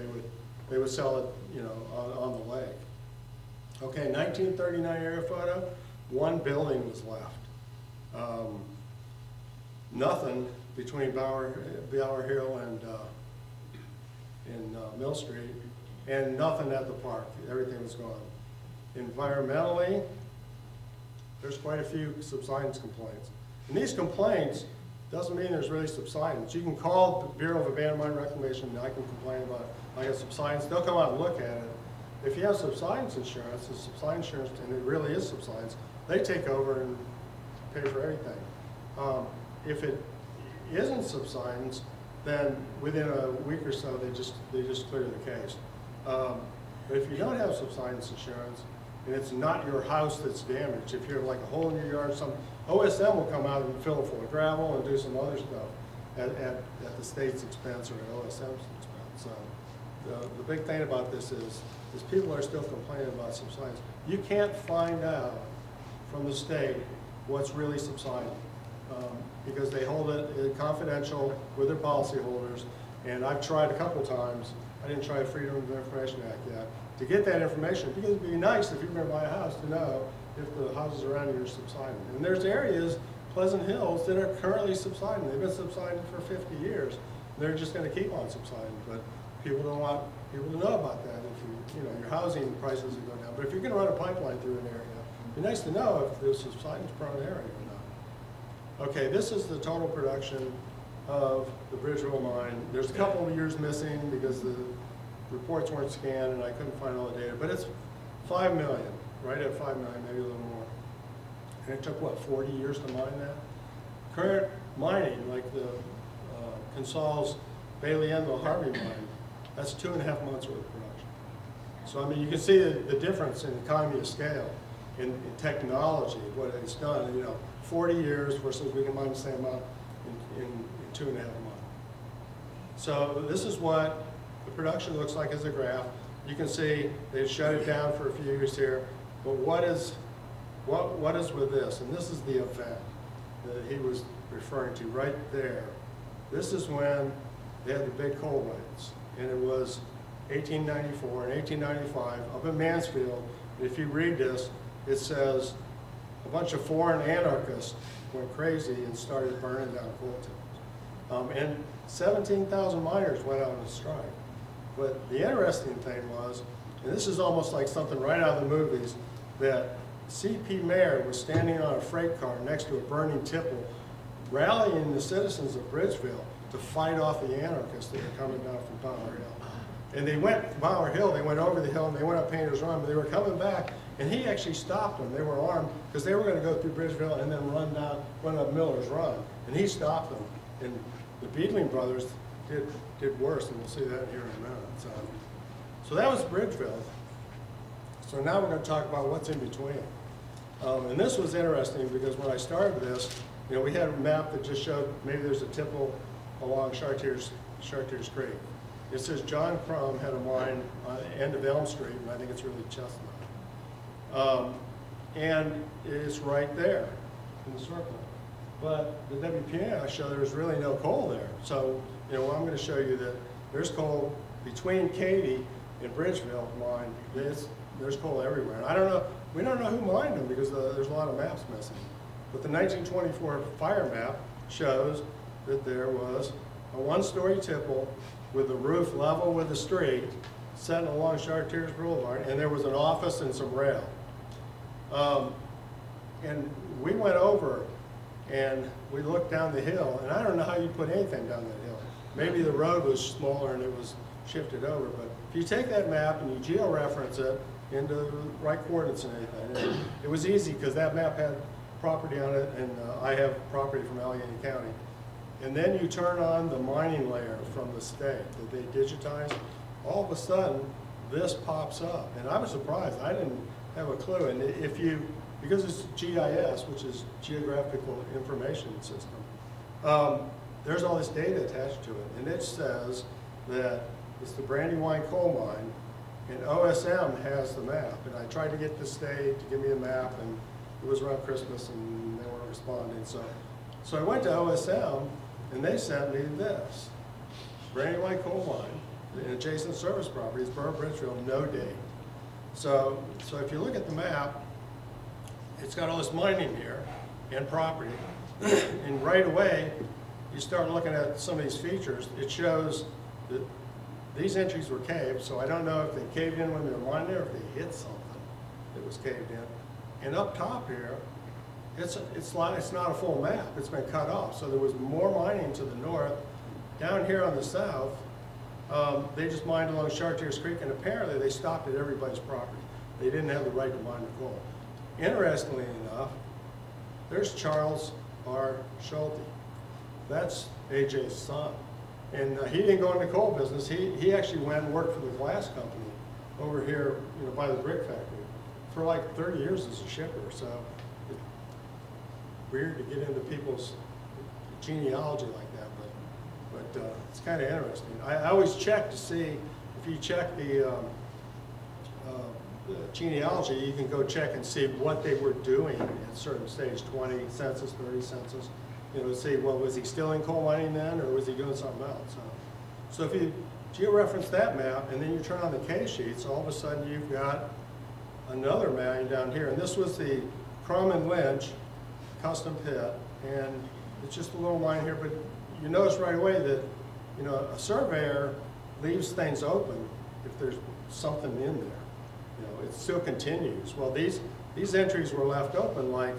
Speaker 1: they would sell it, you know, on the lake. Okay, 1939 area photo, 1 building was left. Nothing between Bower Hill and Mill Street, and nothing at the park. Everything was gone. Environmentally, there's quite a few subsidence complaints. And these complaints doesn't mean there's really subsidence. You can call the Bureau of Abandoned Mine Reclamation, and I can complain about I got subsidence. They'll come out and look at it. If you have subsidence insurance, it's subsidence insurance, and it really is subsidence, they take over and pay for everything. If it isn't subsidence, then within a week or so, they just clear the case. But if you don't have subsidence insurance, and it's not your house that's damaged, if you have like a hole in your yard, some OSM will come out and fill it full of gravel and do some other stuff at the state's expense or at OSM's expense. So the big thing about this is people are still complaining about subsidence. You can't find out from the state what's really subsiding. Because they hold it confidential with their policyholders, and I've tried a couple times. I didn't try Freedom of Information Act yet to get that information, because it'd be nice if you're going to buy a house to know if the houses around you are subsiding. And there's areas, Pleasant Hills, that are currently subsiding. They've been subsiding for 50 years. They're just going to keep on subsiding, but people don't want people to know about that. If you know your housing prices will go down, but if you're going to run a pipeline through an area, it'd be nice to know if there's subsidence prone area or not. Okay, this is the total production of the Bridgeville mine. There's a couple of years missing because the reports weren't scanned and I couldn't find all the data, but it's 5 million, right at 5 million, maybe a little more. And it took, what, 40 years to mine that? Current mining, like the Consols, Bailey Enville, Harvey mine, that's 2.5 months worth of production. So, I mean, you can see the difference in economy of scale, in technology, what it's done, you know, 40 years versus we can mine the same amount in 2.5 months. So this is what the production looks like as a graph. You can see they shut it down for a few years here, but what is what is with this? And this is the event that he was referring to right there. This is when they had the big coal raids, and it was 1894 and 1895 up in Mansfield. If you read this, it says a bunch of foreign anarchists went crazy and started burning down coal towns. And 17,000 miners went out on strike. But the interesting thing was, and this is almost like something right out of the movies, that C.P. Merritt was standing on a freight car next to a burning tipple, rallying the citizens of Bridgeville to fight off the anarchists that were coming down from Bower Hill. And they went Bower Hill, they went over the hill, and they went up Painter's Run, but they were coming back, and he actually stopped them. They were armed, because they were going to go through Bridgeville and then run up Miller's Run. And he stopped them. And the Beadling brothers did worse, and we'll see that here in a minute. So that was Bridgeville. So now we're going to talk about what's in between. And this was interesting because when I started this, we had a map that just showed maybe there's a tipple along Chartiers Creek. It says John Crum had a mine on the end of Elm Street, and I think it's really Chestnut. And it's right there in the circle. But the WPA showed there was really no coal there. So, I'm going to show you that there's coal between Katy and Bridgeville mine. There's coal everywhere. And I don't know, we don't know who mined them because there's a lot of maps missing. But the 1924 fire map shows that there was a one-story tipple with the roof level with the street set along Chartiers Boulevard, and there was an office and some rail. And we went over and we looked down the hill, and I don't know how you put anything down that hill. Maybe the road was smaller and it was shifted over, but if you take that map and you georeference it into the right coordinates and anything, it was easy because that map had property on it, and I have property from Allegheny County. And then you turn on the mining layer from the state that they digitized, all of a sudden this pops up. And I was surprised, I didn't have a clue. And because it's GIS, which is Geographical Information System, there's all this data attached to it. And it says that it's the Brandywine coal mine, and OSM has the map. And I tried to get the state to give me a map, and it was around Christmas and they weren't responding. So I went to OSM, and they sent me this. Brandywine coal mine, and adjacent service properties, Borough Bridgeville, no date. So if you look at the map, it's got all this mining here and property. And right away, you start looking at some of these features. It shows that these entries were caved, so I don't know if they caved in when they were mining there, or if they hit something that was caved in. And up top here, it's not a full map. It's been cut off. So there was more mining to the north. Down here on the south, they just mined along Chartiers Creek, and apparently they stopped at everybody's property. They didn't have the right to mine the coal. Interestingly enough, there's Charles R. Schulte. That's AJ's son. And he didn't go into the coal business. He actually went and worked for the glass company over here, by the brick factory for like 30 years as a shipper. So it's weird to get into people's genealogy like that, but it's kind of interesting. I always check to see, if you check the genealogy, you can go check and see what they were doing at certain stage, 20 census, 30 census, to see, well, was he still in coal mining then, or was he doing something else? So if you georeference that map, and then you turn on the K sheets, all of a sudden you've got another mine down here. And this was the Crum and Lynch custom pit, and it's just a little mine here, but you notice right away that, a surveyor leaves things open if there's something in there. It still continues. Well, these entries were left open, like,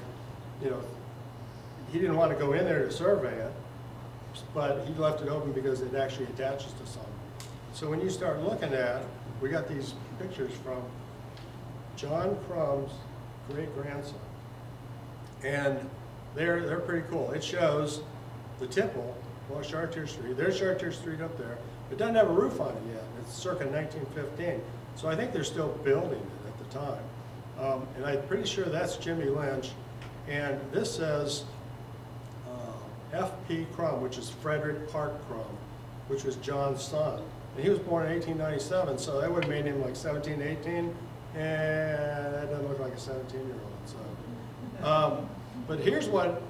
Speaker 1: he didn't want to go in there to survey it, but he left it open because it actually attaches to something. So when you start looking at, we got these pictures from John Crum's great-grandson, and they're pretty cool. It shows the tipple along Chartiers Street. There's Chartiers Street up there. It doesn't have a roof on it yet. It's circa 1915. So I think they're still building it at the time. And I'm pretty sure that's Jimmy Lynch. And this says F.P. Crum, which is Frederick Park Crum, which was John's son. And he was born in 1897, so that would have made him like 17, 18, and that doesn't look like a 17-year-old. But here's what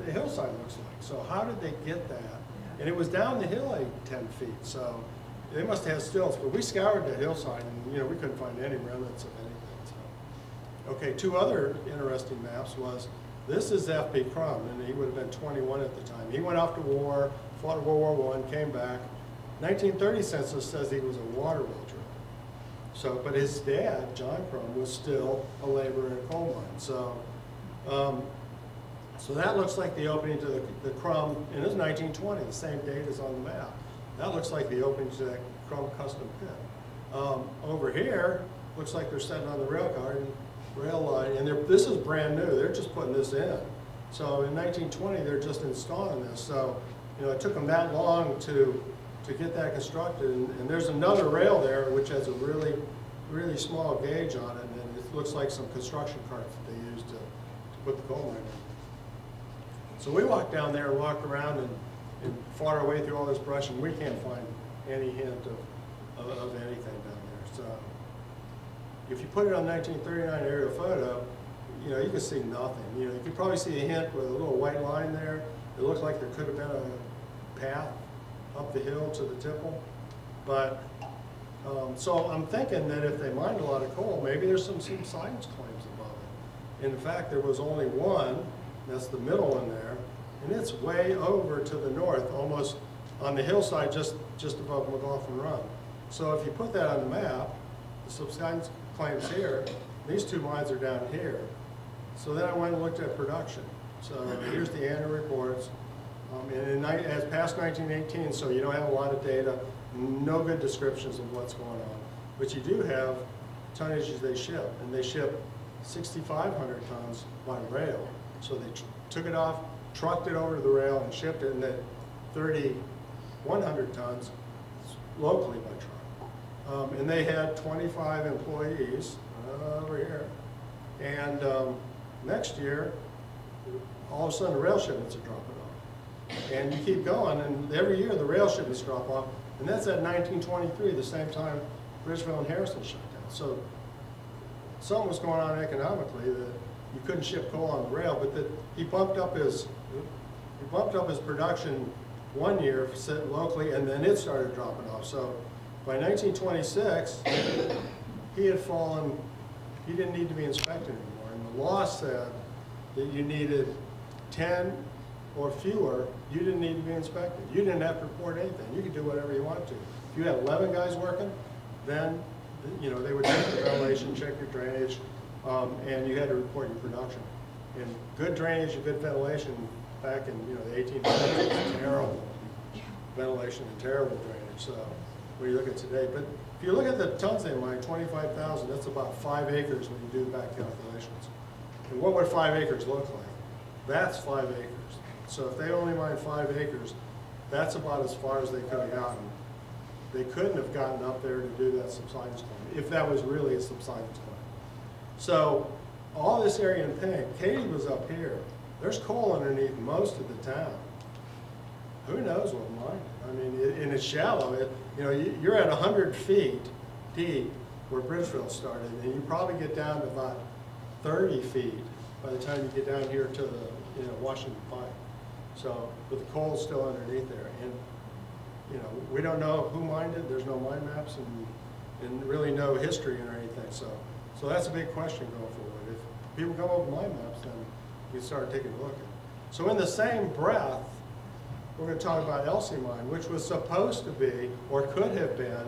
Speaker 1: the hillside looks like. So how did they get that? And it was down the hill 10 feet, so they must have stilts. But we scoured that hillside, and we couldn't find any remnants of anything. So. Okay, two other interesting maps was, this is F.B. Crum, and he would have been 21 at the time. He went off to war, fought World War I, came back. 1930 census says he was a water well driller. So, but his dad, John Crum, was still a laborer in a coal mine. So, so that looks like the opening to the Crum, and it was 1920, the same date as on the map. That looks like the opening to that Crum custom pit. Over here, looks like they're setting on the rail line, and this is brand new. They're just putting this in. So in 1920, they're just installing this. So, it took them that long to get that constructed. And there's another rail there, which has a really, really small gauge on it, and it looks like some construction carts that they used to put the coal mine in. So we walked down there and walked around and fought our way through all this brush, and we can't find any hint of anything down there. So if you put it on 1939 aerial photo, you can see nothing. You could probably see a hint with a little white line there. It looked like there could have been a path up the hill to the tipple. But, so I'm thinking that if they mined a lot of coal, maybe there's some subsidence claims above it. In fact, there was only one, that's the middle one there, and it's way over to the north, almost on the hillside just above McLaughlin Run. So if you put that on the map, the subsidence claims here, these two mines are down here. So then I went and looked at production. So here's the annual reports. And as past 1918, so you don't have a lot of data, no good descriptions of what's going on. But you do have tonnages they ship, and they ship 6,500 tons by rail. So they took it off, trucked it over to the rail, and shipped it, and then 3,100 tons locally by truck. And they had 25 employees over here. And next year, all of a sudden the rail shipments are dropping off. And you keep going, and every year the rail shipments drop off. And that's at 1923, the same time Bridgeville and Harrison shut down. So something was going on economically that you couldn't ship coal on the rail, but that he bumped up his production one year locally, and then it started dropping off. So by 1926, he had fallen. He didn't need to be inspected anymore, and the law said that you needed 10 or fewer. You didn't need to be inspected. You didn't have to report anything. You could do whatever you wanted to. If you had 11 guys working, then they would check your ventilation, check your drainage. And you had to report your production. And good drainage and good ventilation back in the 1800s was terrible ventilation and terrible drainage. So when you look at today, but if you look at the tons they mine, 25,000, that's about 5 acres when you do back calculations. And what would 5 acres look like? That's 5 acres. So if they only mine 5 acres, that's about as far as they could have gotten. They couldn't have gotten up there to do that subsidence claim, if that was really a subsidence claim. So all this area in pink, Katy was up here. There's coal underneath most of the town. Who knows what mine? I mean, and it's shallow. You're at 100 feet deep where Bridgeville started, and you probably get down to about 30 feet by the time you get down here to the Washington Pike. So, but the coal's still underneath there, and we don't know who mined it. There's no mine maps and really no history or anything. So that's a big question going forward. If people come up with mine maps, then we start taking a look at it. So in the same breath, we're going to talk about Elsie Mine, which was supposed to be, or could have been,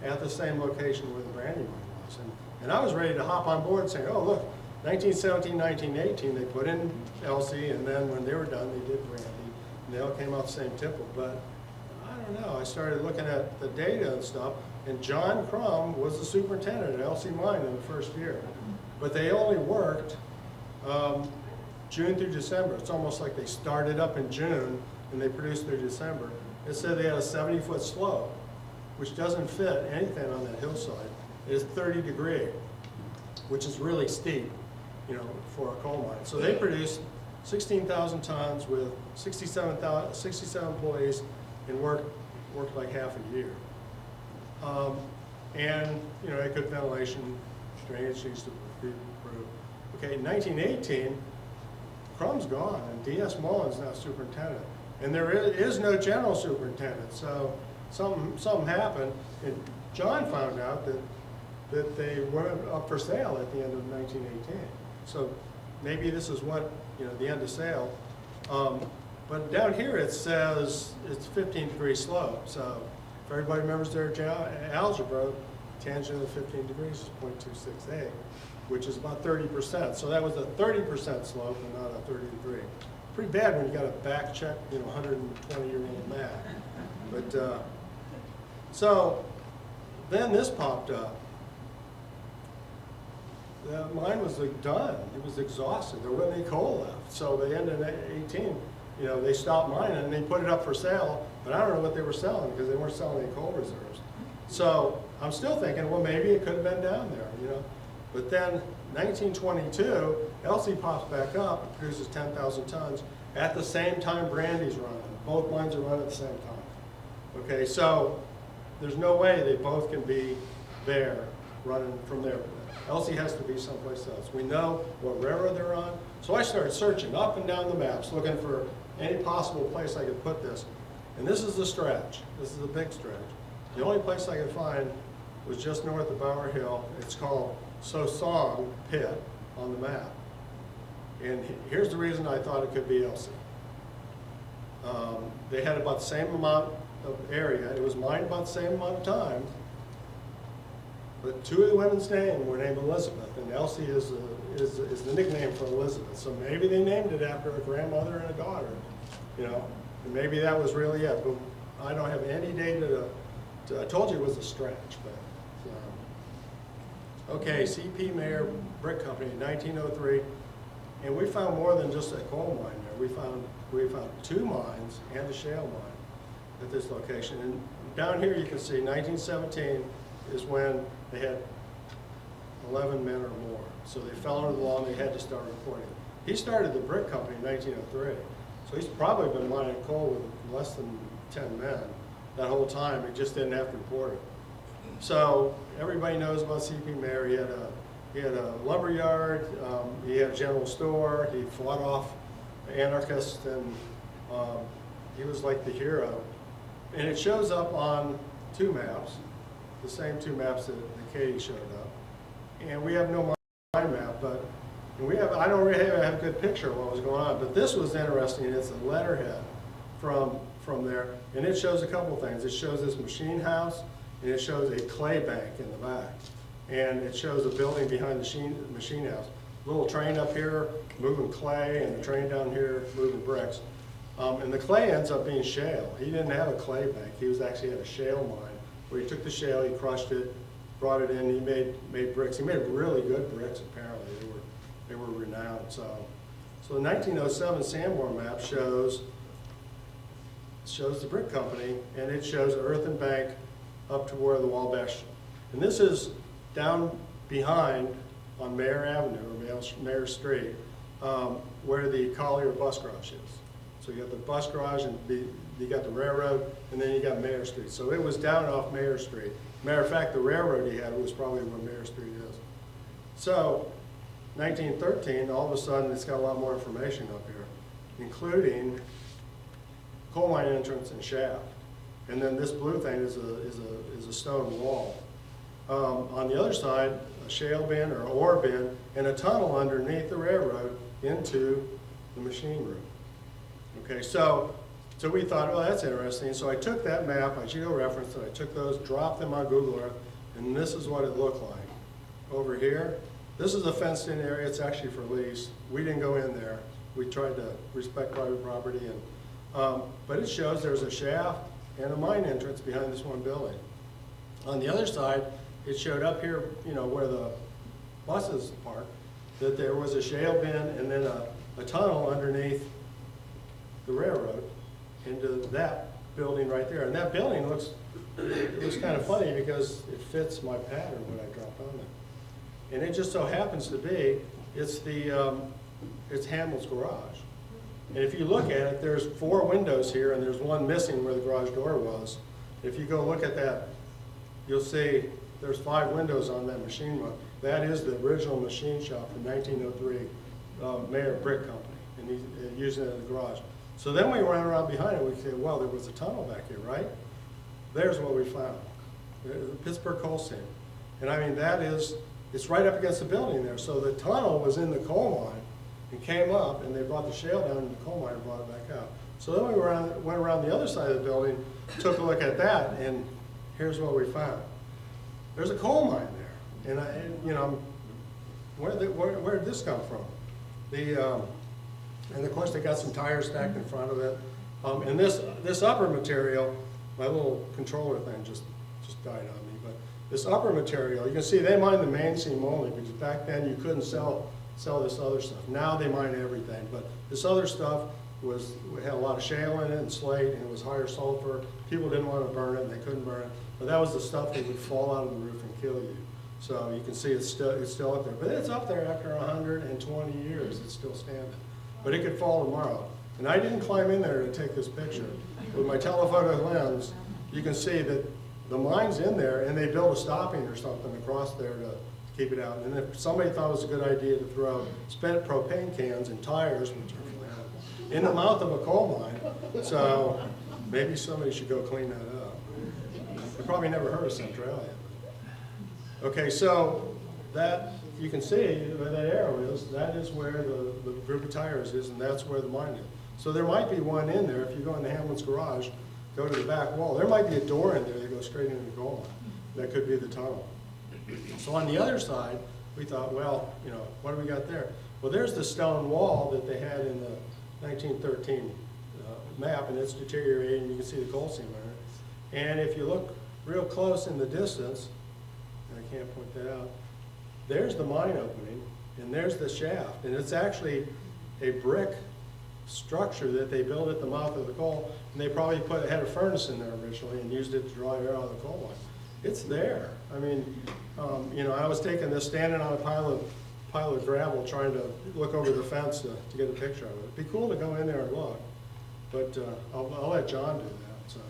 Speaker 1: at the same location where the Brandy Mine was. And I was ready to hop on board saying, oh, look, 1917, 1918, they put in Elsie, and then when they were done, they did Brandy, and they all came off the same tipple. But I don't know. I started looking at the data and stuff, and John Crum was the superintendent at Elsie Mine in the first year. But they only worked June through December. It's almost like they started up in June and they produced through December. It said they had a 70-foot slope, which doesn't fit anything on that hillside. It is 30 degree, which is really steep, for a coal mine. So they produced 16,000 tons with 67 employees and worked like half a year. And had good ventilation, drainage needs to be improved. Okay, in 1918, Crum's gone, and D.S. Mullen's now superintendent. And there is no general superintendent, so something happened, and John found out that they weren't up for sale at the end of 1918. So maybe this is what, the end of sale. But down here it says it's 15-degree slope. So if everybody remembers their algebra, tangent of 15 degrees is 0.268, which is about 30%. So that was a 30% slope and not a 30-degree. Pretty bad when you got to back check, 120-year-old math. But so then this popped up. The mine was done. It was exhausted. There wasn't any coal left. So they ended in 18. They stopped mining and they put it up for sale. But I don't know what they were selling because they weren't selling any coal reserves. So I'm still thinking, well, maybe it could have been down there, But then 1922, Elsie pops back up, produces 10,000 tons. At the same time, Brandy's running. Both mines are running at the same time. Okay, so there's no way they both can be there, running from there. Elsie has to be someplace else. We know what railroad they're on. So I started searching up and down the maps, looking for any possible place I could put this. And this is the stretch. This is a big stretch. The only place I could find was just north of Bower Hill. It's called Sosong Pit on the map. And here's the reason I thought it could be Elsie. They had about the same amount of area. It was mined about the same amount of time. But two of the women's names were named Elizabeth, and Elsie is the nickname for Elizabeth. So maybe they named it after a grandmother and a daughter, and maybe that was really it. But I don't have any data I told you it was a stretch, but okay, CP Mayer Brick Company in 1903, and we found more than just a coal mine there. We found two mines and a shale mine at this location. And down here you can see 1917 is when they had 11 men or more. So they fell under the law and they had to start reporting. He started the brick company in 1903. So he's probably been mining coal with less than 10 men that whole time. He just didn't have to report it. So everybody knows about CP Mayer. He had a lumber yard. He had a general store. He fought off anarchists, and he was like the hero. And it shows up on two maps, the same two maps that Katie showed up. And we have no mine map, but I don't really have a good picture of what was going on. But this was interesting. It's a letterhead from there, and it shows a couple things. It shows this machine house, and it shows a clay bank in the back, and it shows a building behind the machine house. Little train up here moving clay, and the train down here moving bricks. And the clay ends up being shale. He didn't have a clay bank. He actually had a shale mine where he took the shale, he crushed it, brought it in, he made bricks. He made really good bricks, apparently. They were renowned. So the 1907 Sanborn map shows the brick company, and it shows earthen bank up to where the Wabash. And this is down behind on Mayer Avenue, or Mayer Street, where the Collier bus garage is. So you got the bus garage, and you got the railroad, and then you got Mayer Street. So it was down off Mayer Street. Matter of fact, the railroad he had was probably where Mayer Street is. So 1913, all of a sudden, it's got a lot more information up here, including coal mine entrance and shaft. And then this blue thing is a stone wall. On the other side, a shale bin or ore bin, and a tunnel underneath the railroad into the machine room. Okay, so we thought, well, that's interesting. So I took that map, I georeferenced it, I took those, dropped them on Google Earth, and this is what it looked like. Over here, this is a fenced-in area. It's actually for lease. We didn't go in there. We tried to respect private property, but it shows there's a shaft and a mine entrance behind this one building. On the other side, it showed up here, where the buses park, that there was a shale bin and then a tunnel underneath the railroad into that building right there. And that building looks kind of funny because it fits my pattern when I dropped on it. And it just so happens to be, it's Hamill's garage. And if you look at it, there's 4 windows here, and there's one missing where the garage door was. If you go look at that, you'll see there's 5 windows on that machine run. That is the original machine shop from 1903, Mayer Brick Company in and he's using it in the garage. So then we went around behind it, we said, well, there was a tunnel back here, right? There's what we found, the Pittsburgh coal seam. And I mean, it's right up against the building there. So the tunnel was in the coal mine and came up, and they brought the shale down in the coal mine and brought it back out. So then we went around the other side of the building, took a look at that, and here's what we found. There's a coal mine there. And you know, where did this come from? And of course they got some tires stacked in front of it. And this upper material, my little controller thing just died on me, but this upper material, you can see they mined the main seam only, because back then you couldn't sell this other stuff. Now they mine everything, but this other stuff had a lot of shale in it and slate, and it was higher sulfur. People didn't want to burn it, and they couldn't burn it, but that was the stuff that would fall out of the roof and kill you. So you can see it's still up there, but it's up there after 120 years. It's still standing, but it could fall tomorrow. And I didn't climb in there to take this picture. With my telephoto lens, you can see that the mine's in there, and they built a stopping or something across there to keep it out. And if somebody thought it was a good idea to throw spent propane cans and tires, which are flammable, in the mouth of a coal mine, so maybe somebody should go clean that up. You probably never heard of Centralia. Okay, so that, you can see where that arrow is, that is where the group of tires is, and that's where the mine is. So there might be one in there. If you go into Hamlin's garage, go to the back wall, there might be a door in there that goes straight into the coal mine. That could be the tunnel. So on the other side, we thought, well, you know, what do we got there? Well, there's the stone wall that they had in the 1913 map, and it's deteriorating. You can see the coal seam on it. And if you look real close in the distance, and I can't point that out, there's the mine opening, and there's the shaft. And it's actually a brick structure that they built at the mouth of the coal, and they probably had a furnace in there originally and used it to draw air out of the coal mine. It's there. I mean, you know, I was taking this, standing on a pile of gravel, trying to look over the fence to get a picture of it. It'd be cool to go in there and look, but I'll let John do that. So.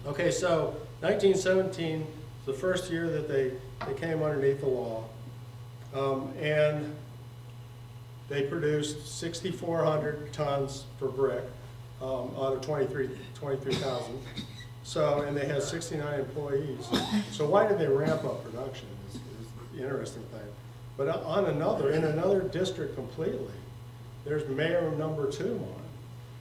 Speaker 1: Okay, so 1917, the first year that they came underneath the law, and they produced 6,400 tons per brick out of 23,000. So, and they had 69 employees. So why did they ramp up production is the interesting thing. But in another district completely, there's Mayor number 2 mine.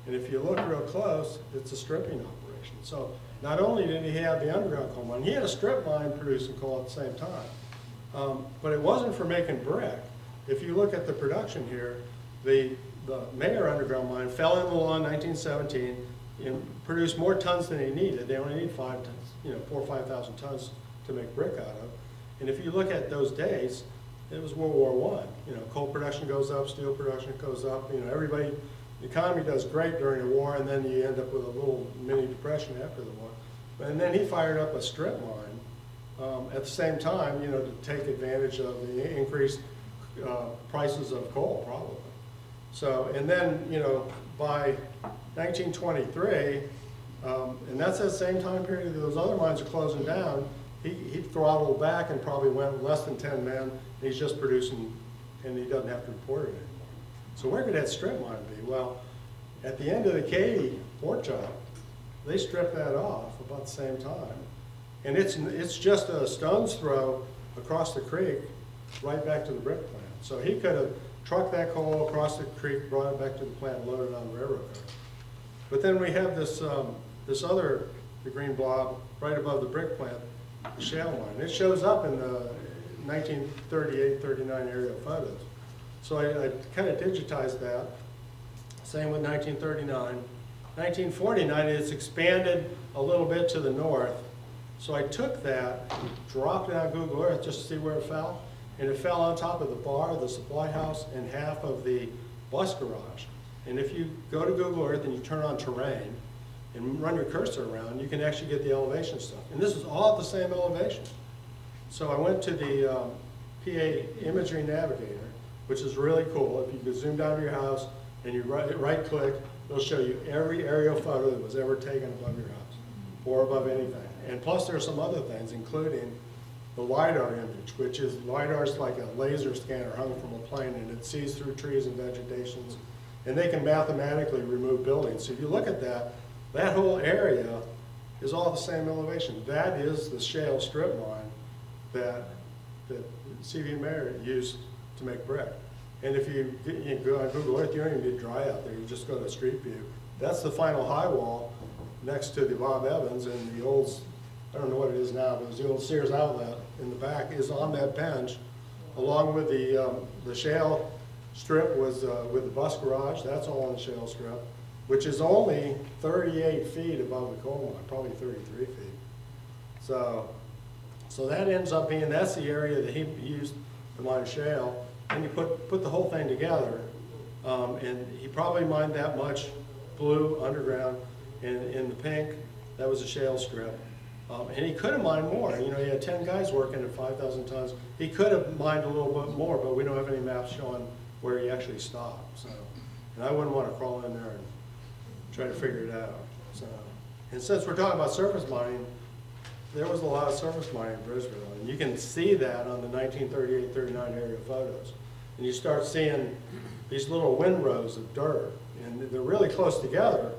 Speaker 1: And if you look real close, it's a stripping operation. So not only did he have the underground coal mine, he had a strip mine producing coal at the same time. But it wasn't for making brick. If you look at the production here, the Mayor underground mine fell in the law in 1917 and produced more tons than they needed. They only need 5 tons, you know, 4,000 or 5,000 tons to make brick out of. And if you look at those days, it was World War I. You know, coal production goes up, steel production goes up. You know, everybody, the economy does great during the war, and then you end up with a little mini depression after the war. And then he fired up a strip mine at the same time, you know, to take advantage of the increased prices of coal, probably. So, and then, you know, by 1923, and that's that same time period that those other mines are closing down, he throttled back and probably went less than 10 men, and he's just producing, and he doesn't have to report it anymore. So where could that strip mine be? Well, at the end of the Katy pork chop, they stripped that off about the same time. And it's just a stone's throw across the creek, right back to the brick plant. So he could have trucked that coal across the creek, brought it back to the plant, and loaded it on the railroad car. But then we have this other, the green blob, right above the brick plant, the shale mine. It shows up in the 1938-39 aerial photos. So I kind of digitized that. Same with 1939. 1949, it's expanded a little bit to the north. So I took that, dropped it on Google Earth just to see where it fell, and it fell on top of the bar, the supply house, and half of the bus garage. And if you go to Google Earth and you turn on terrain and run your cursor around, you can actually get the elevation stuff. And this is all at the same elevation. So I went to the PA Imagery Navigator, which is really cool. If you could zoom down to your house and you right click, it'll show you every aerial photo that was ever taken above your house or above anything. And plus there are some other things, including the LiDAR image, which is, LiDAR is like a laser scanner hung from a plane, and it sees through trees and vegetations, and they can mathematically remove buildings. So if you look at that, that whole area is all the same elevation. That is the shale strip mine that CV and Merritt used to make brick. And if you go on Google Earth, you don't even get dry out there. You just go to Street View. That's the final high wall next to the Bob Evans, and the old, I don't know what it is now, but it was the old Sears outlet in the back, is on that bench, along with the shale strip was with the bus garage. That's all on the shale strip, which is only 38 feet above the coal mine, probably 33 feet. So that ends up being, that's the area that he used to mine shale. And you put the whole thing together, and he probably mined that much blue underground, and in the pink, that was a shale strip. And he could have mined more. You know, he had 10 guys working at 5,000 tons. He could have mined a little bit more, but we don't have any maps showing where he actually stopped. So, and I wouldn't want to crawl in there and try to figure it out. So, and since we're talking about surface mining, there was a lot of surface mining in Bridgeville, and you can see that on the 1938-39 area photos. And you start seeing these little windrows of dirt, and they're really close together.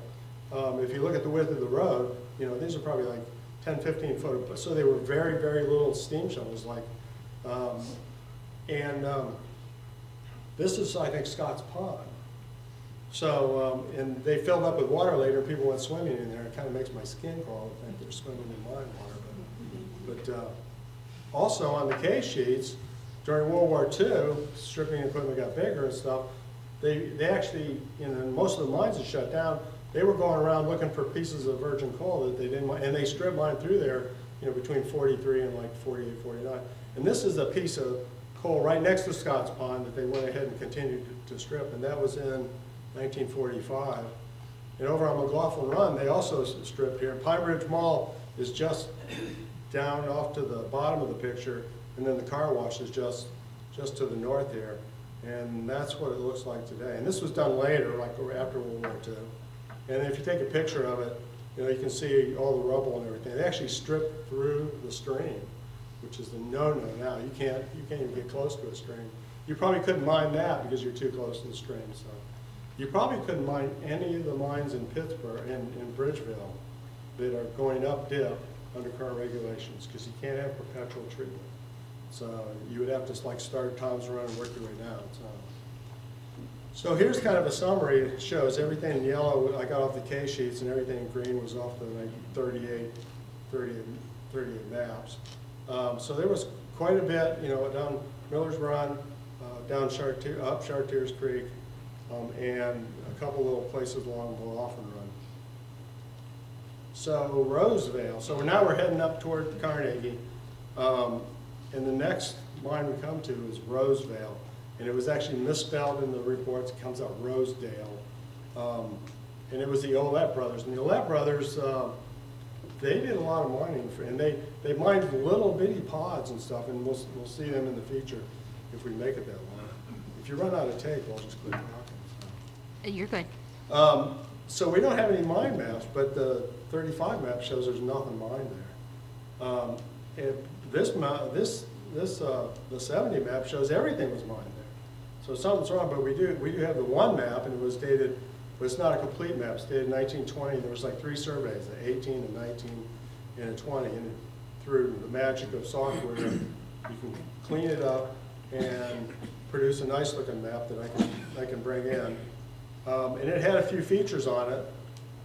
Speaker 1: If you look at the width of the road, you know, these are probably like 10, 15 foot, so they were very, very little steam shovels. Like, this is, I think, Scott's Pond. So, and they filled up with water later, and people went swimming in there. It kind of makes my skin crawl to think they're swimming in mine water. But also on the case sheets, during World War II, stripping equipment got bigger and stuff. They actually, you know, most of the mines had shut down. They were going around looking for pieces of virgin coal that they didn't mine, and they strip mined through there, you know, between 43 and like 48, 49. And this is a piece of coal right next to Scott's Pond that they went ahead and continued to strip, and that was in 1945. And over on McLaughlin Run, they also stripped here. Pine Ridge Mall is just down off to the bottom of the picture, and then the car wash is just to the north here. And that's what it looks like today. And this was done later, like after World War II. And if you take a picture of it, you know, you can see all the rubble and everything. They actually stripped through the stream, which is the no-no now. You can't even get close to a stream. You probably couldn't mine that because you're too close to the stream. So you probably couldn't mine any of the mines in Pittsburgh, in Bridgeville, that are going up dip under current regulations, because you can't have perpetual treatment. So you would have to like start Tom's Run and work your way down. So here's kind of a summary. It shows everything in yellow. I got off the case sheets, and everything in green was off the 38 maps. So there was quite a bit, you know, down Miller's Run, down up Chartiers Creek, and a couple little places along McLaughlin Run. So Rosevale. So now we're heading up toward Carnegie. And the next mine we come to is Rosevale. And it was actually misspelled in the reports. It comes out Rosedale. And it was the Olette brothers. And the Olette brothers, they did a lot of mining. And they mined little bitty pods and stuff. And we'll see them in the future if we make it that long. If you run out of tape, I'll just quit talking.
Speaker 2: You're good.
Speaker 1: So we don't have any mine maps, but the 35 map shows there's nothing mined there. And the 70 map shows everything was mined there. So something's wrong, but we do have the one map, and it was dated, but it's not a complete map. It's dated 1920. There was like 3 surveys, an 18, a 19, and a 20. And through the magic of software, you can clean it up and produce a nice looking map that I can bring in. And it had a few features on it.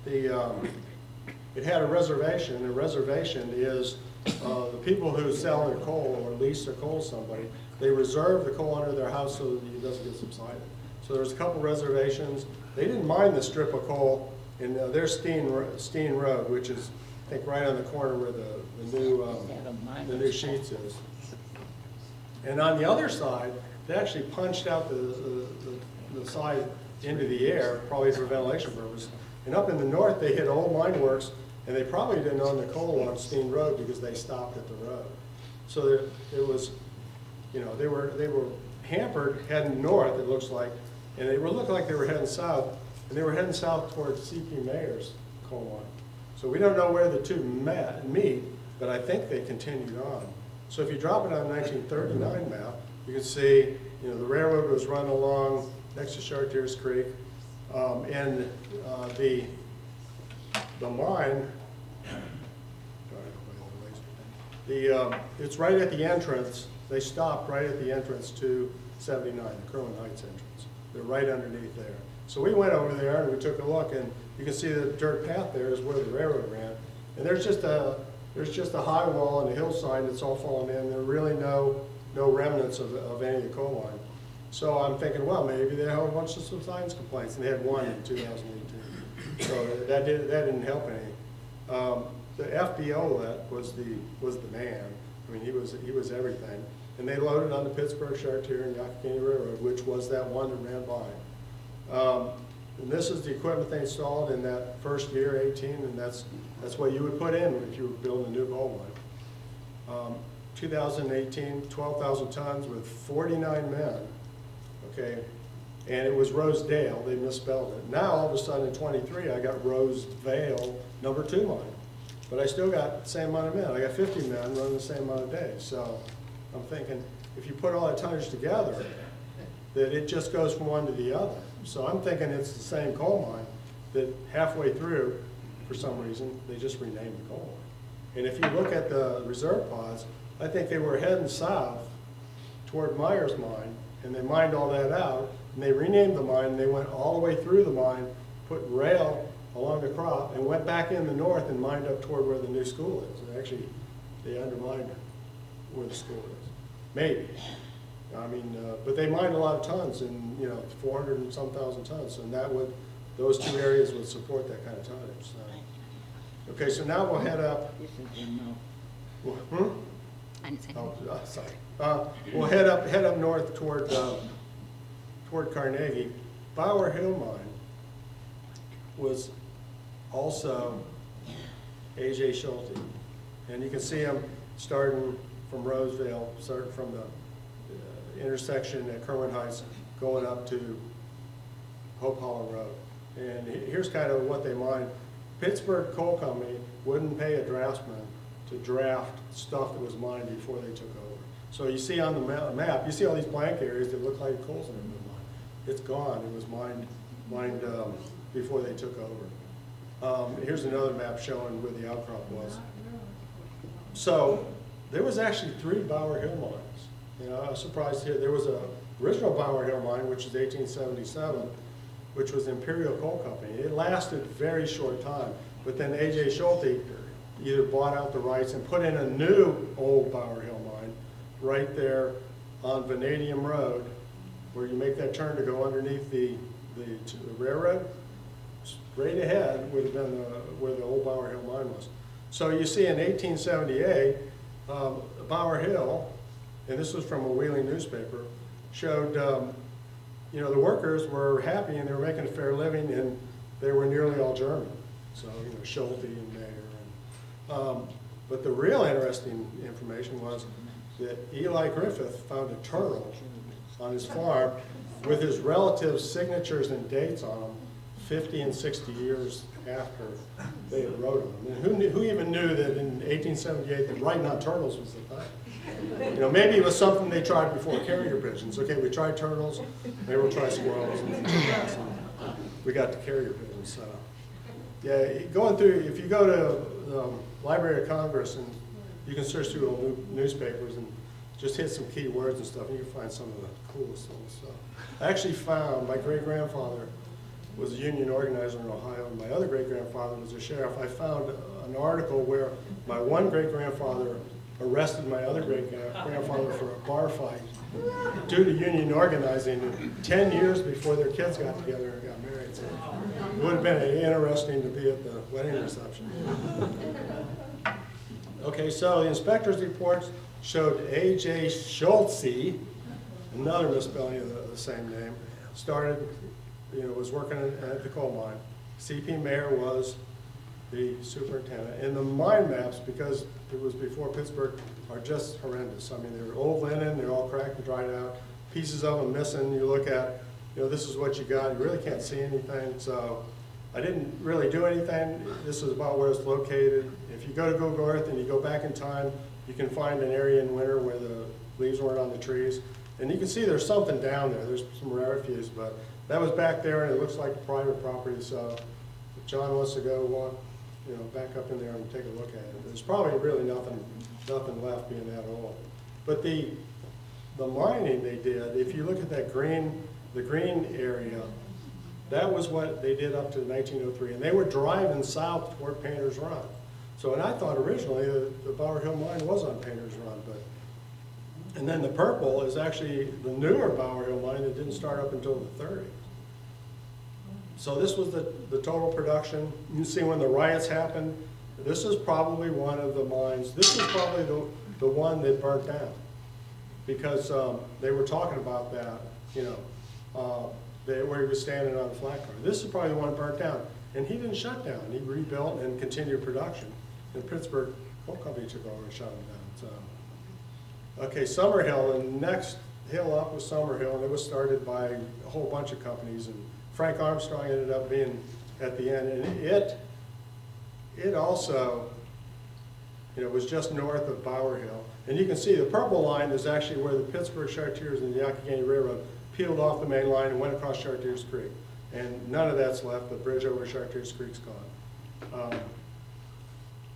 Speaker 1: It had a reservation, and a reservation is the people who sell their coal or lease their coal to somebody, they reserve the coal under their house so that it doesn't get subsided. So there's a couple reservations. They didn't mine the strip of coal in their Steen Road, which is, I think, right on the corner where the new Sheets is. And on the other side, they actually punched out the side into the air, probably for ventilation purposes. And up in the north, they hit old mine works, and they probably didn't own the coal on Steen Road because they stopped at the road. So there was, you know, they were hampered heading north, it looks like, and they looked like they were heading south, and they were heading south towards C.P. Mayer's coal mine. So we don't know where the two meet, but I think they continued on. So if you drop it on a 1939 map, you can see, you know, the railroad was run along next to Chartiers Creek, and the mine, it's right at the entrance. They stopped right at the entrance to 79, the Kerwin Heights entrance. They're right underneath there. So we went over there and we took a look, and you can see the dirt path there is where the railroad ran. And there's just a high wall and a hillside that's all fallen in. There are really no remnants of any of the coal mine. So I'm thinking, well, maybe they had a bunch of subsidence complaints, and they had one in 2018. So that didn't help any. The FBO was the man. I mean, he was everything. And they loaded on the Pittsburgh, Chartier, and Yakima Railroad, which was that one that ran by. And this is the equipment they installed in that first year, 18, and that's what you would put in if you were building a new coal mine. 2018, 12,000 tons with 49 men, okay? And it was Rosedale, they misspelled it. Now, all of a sudden in 23, I got Rosevale #2 mine. But I still got the same amount of men. I got 50 men running the same amount of days. So I'm thinking, if you put all that tonnage together, that it just goes from one to the other. So I'm thinking it's the same coal mine that halfway through, for some reason, they just renamed the coal mine. And if you look at the reserve pods, I think they were heading south toward Myers Mine, and they mined all that out, and they renamed the mine, and they went all the way through the mine, put rail along the crop, and went back in the north and mined up toward where the new school is. And actually, they undermined where the school is. Maybe. I mean, but they mined a lot of tons, and 400 and some thousand tons, and those two areas would support that kind of tonnage. So. Okay, so now we'll head up. Sorry. We'll head up north toward Carnegie. Bower Hill Mine was also A.J. Schulte, and you can see him starting from Roseville, starting from the intersection at Kerwin Heights, going up to Hope Hollow Road. And here's kind of what they mined. Pittsburgh Coal Company wouldn't pay a draftsman to draft stuff that was mined before they took over. So you see on the map, you see all these blank areas that look like coal's never been mined. It's gone. It was mined before they took over. Here's another map showing where the outcrop was. So there was actually 3 Bower Hill mines. I was surprised to hear there was a original Bower Hill mine, which is 1877, which was Imperial Coal Company. It lasted a very short time, but then A.J. Schulte either bought out the rights and put in a new old Bower Hill mine right there on Vanadium Road, where you make that turn to go underneath the railroad. Straight ahead would have been where the old Bower Hill mine was. So you see in 1878, Bower Hill, and this was from a Wheeling newspaper, showed the workers were happy and they were making a fair living, and they were nearly all German. So Schulte and Mayer. But the real interesting information was that Eli Griffith found a turtle on his farm with his relatives' signatures and dates on them 50 and 60 years after they had wrote them. And who even knew that in 1878 that writing on turtles was the thing? Maybe it was something they tried before carrier pigeons. Okay, we tried turtles, maybe we'll try squirrels. And we got the carrier pigeons. So. Yeah, going through, if you go to the Library of Congress and you can search through old newspapers and just hit some key words and stuff, and you can find some of the coolest things. So I actually found my great-grandfather was a union organizer in Ohio, and my other great-grandfather was a sheriff. I found an article where my one great-grandfather arrested my other great-grandfather for a bar fight due to union organizing 10 years before their kids got together and got married. So it would have been interesting to be at the wedding reception. Okay, so the inspector's reports showed A.J. Schulte, another misspelling of the same name, started, was working at the coal mine. C.P. Mayer was the superintendent. And the mine maps, because it was before Pittsburgh, are just horrendous. I mean, they're old linen, they're all cracked and dried out, pieces of them missing. You look at, this is what you got. You really can't see anything. So I didn't really do anything. This is about where it's located. If you go to Google Earth and you go back in time You can find an area in winter where the leaves weren't on the trees. And you can see there's something down there. There's some refuse, but that was back there, and it looks like private property. So if John wants to go, back up in there and take a look at it, there's probably really nothing left being that old. But the mining they did, if you look at that the green area, that was what they did up to 1903, and they were driving south toward Painter's Run. So, and I thought originally the Bower Hill mine was on Painter's Run, and then the purple is actually the newer Bower Hill mine that didn't start up until the 30s. So this was the total production. You can see when the riots happened, this is probably one of the mines. This is probably the one that burnt down, because they were talking about that, where he was standing on the flat car. This is probably the one that burnt down. And he didn't shut down. He rebuilt and continued production. And Pittsburgh Coal Company took over and shut him down. So, okay, Summerhill, and the next hill up was Summerhill, and it was started by a whole bunch of companies. And Frank Armstrong ended up being at the end. And it also, was just north of Bower Hill. And you can see the purple line is actually where the Pittsburgh Chartiers and the Youghiogheny Railroad peeled off the main line and went across Chartiers Creek. And none of that's left. The bridge over Chartiers Creek's gone.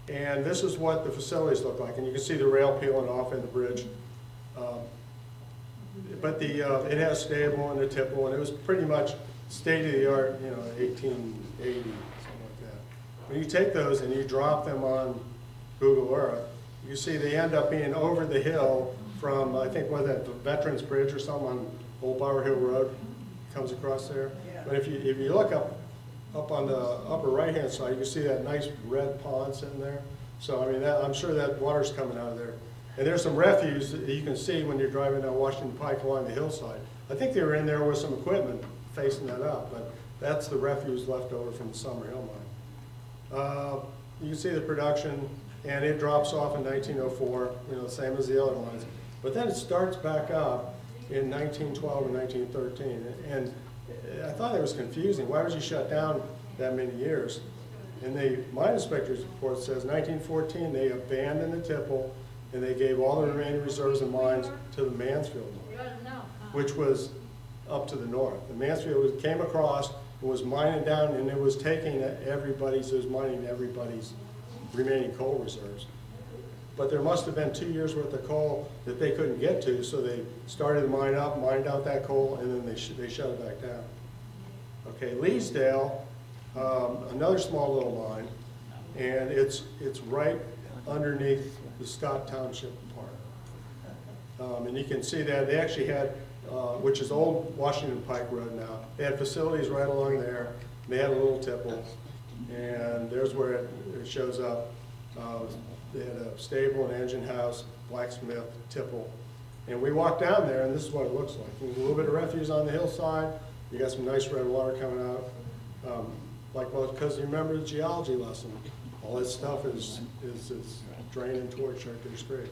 Speaker 1: And this is what the facilities look like. And you can see the rail peeling off in the bridge. But it has stable and a tipple, and it was pretty much state-of-the-art, 1880, something like that. When you take those and you drop them on Google Earth, you see they end up being over the hill from, I think, the Veterans Bridge or something on Old Bower Hill Road comes across there. Yeah. But if you look up on the upper right-hand side, you can see that nice red pond sitting there. So, I mean, I'm sure that water's coming out of there. And there's some refuse that you can see when you're driving down Washington Pike along the hillside. I think they were in there with some equipment facing that up, but that's the refuse left over from the Summerhill mine. You can see the production, and it drops off in 1904, same as the other ones. But then it starts back up in 1912 and 1913. And I thought it was confusing. Why was you shut down that many years? And the mine inspector's report says 1914 they abandoned the tipple and they gave all the remaining reserves and mines to the Mansfield mine, which was up to the north. The Mansfield came across and was mining down, and it was taking mining everybody's remaining coal reserves. But there must have been 2 years worth of coal that they couldn't get to, so they started to mine up, mined out that coal, and then they shut it back down. Okay, Leesdale, another small little mine, and it's right underneath the Scott Township Park. And you can see that they actually had, which is old Washington Pike Road now, they had facilities right along there. They had a little tipple, and there's where it shows up. They had a stable, an engine house, blacksmith, tipple. And we walked down there, and this is what it looks like. There's a little bit of refuse on the hillside. You got some nice red water coming out. Because you remember the geology lesson, all this stuff is draining towards Chartiers Creek.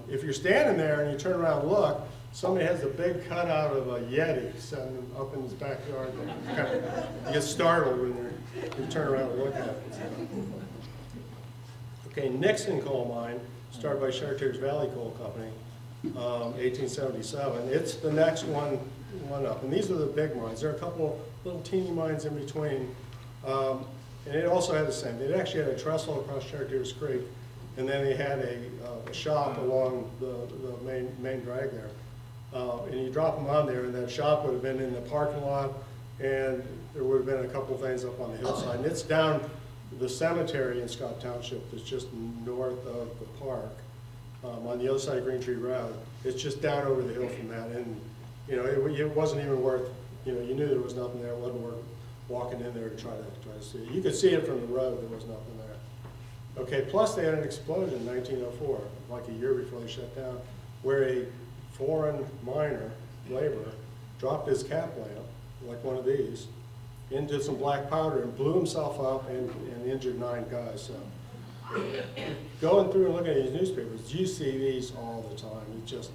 Speaker 1: If you're standing there and you turn around and look, somebody has a big cutout of a Yeti sitting up in his backyard there. You get startled when you turn around and look at it. Okay, Nixon Coal Mine, started by Chartiers Valley Coal Company, 1877. It's the next one up. And these are the big mines. There are a couple little teeny mines in between. And it also had the same. It actually had a trestle across Chartiers Creek, and then they had a shop along the main drag there. And you drop them on there, and that shop would have been in the parking lot, and there would have been a couple things up on the hillside. And it's down the cemetery in Scott Township that's just north of the park, on the other side of Green Tree Road. It's just down over the hill from that, and it wasn't even worth. You knew there was nothing there. It wasn't worth walking in there to try to see it. You could see it from the road. There was nothing there. Okay. Plus, they had an explosion in 1904, like a year before they shut down, where a foreign miner, laborer, dropped his cap lamp, like one of these, into some black powder and blew himself up and injured 9 guys. So, going through and looking at these newspapers, you see these all the time.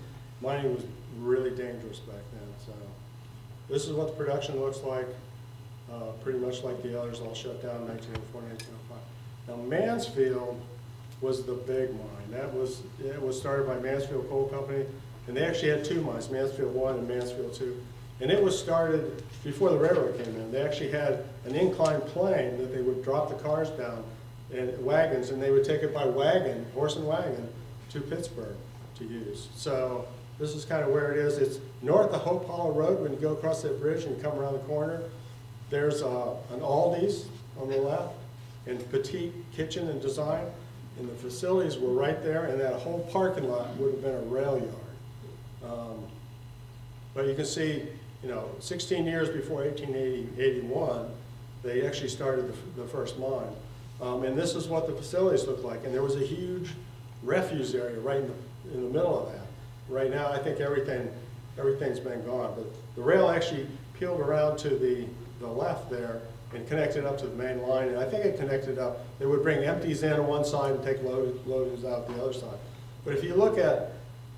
Speaker 1: Mining was really dangerous back then. So, this is what the production looks like. Pretty much like the others, all shut down in 1904, 1905. Now, Mansfield was the big mine. It was started by Mansfield Coal Company, and they actually had two mines, Mansfield 1 and Mansfield 2. And it was started before the railroad came in. They actually had an inclined plane that they would drop the cars down in wagons, and they would take it by wagon, horse and wagon, to Pittsburgh to use. So this is kind of where it is. It's north of Hope Hollow Road. When you go across that bridge and you come around the corner, there's an Aldi's on the left, and Petite Kitchen and Design, and the facilities were right there, and that whole parking lot would have been a rail yard. But you can see, 16 years before 1881, they actually started the first mine. And this is what the facilities look like, and there was a huge refuse area right in the middle of that. Right now, I think everything's been gone, but the rail actually peeled around to the left there and connected up to the main line, and I think it connected up. They would bring empties in on one side and take loadings out the other side. But if you look at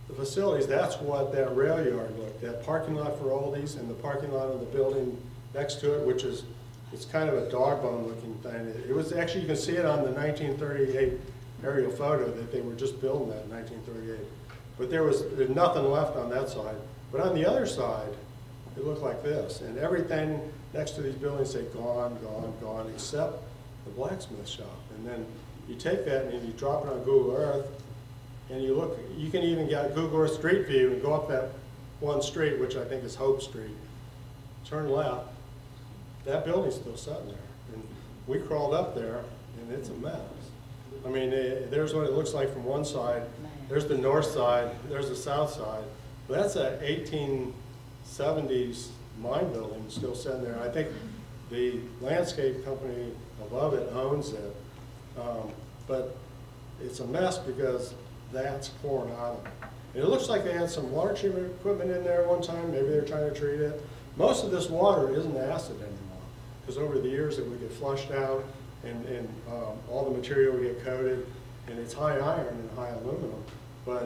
Speaker 1: the facilities, that's what that rail yard looked. That parking lot for Aldi's and the parking lot of the building next to it, which is, it's kind of a dog bone looking thing. It was actually, you can see it on the 1938 aerial photo that they were just building that in 1938. But there's nothing left on that side. But on the other side, it looked like this. And everything next to these buildings say gone, gone, gone, except the blacksmith shop. And then you take that and you drop it on Google Earth, and you look, you can even get Google Earth Street View and go up that one street, which I think is Hope Street, turn left, that building's still sitting there. And we crawled up there, and it's a mess. I mean, there's what it looks like from one side. There's the north side, there's the south side. But that's an 1870s mine building still sitting there. I think the landscape company above it owns it. But it's a mess because that's pouring out of it. And it looks like they had some water treatment equipment in there one time. Maybe they're trying to treat it. Most of this water isn't acid anymore, because over the years it would get flushed out, and all the material would get coated, and it's high iron and high aluminum, but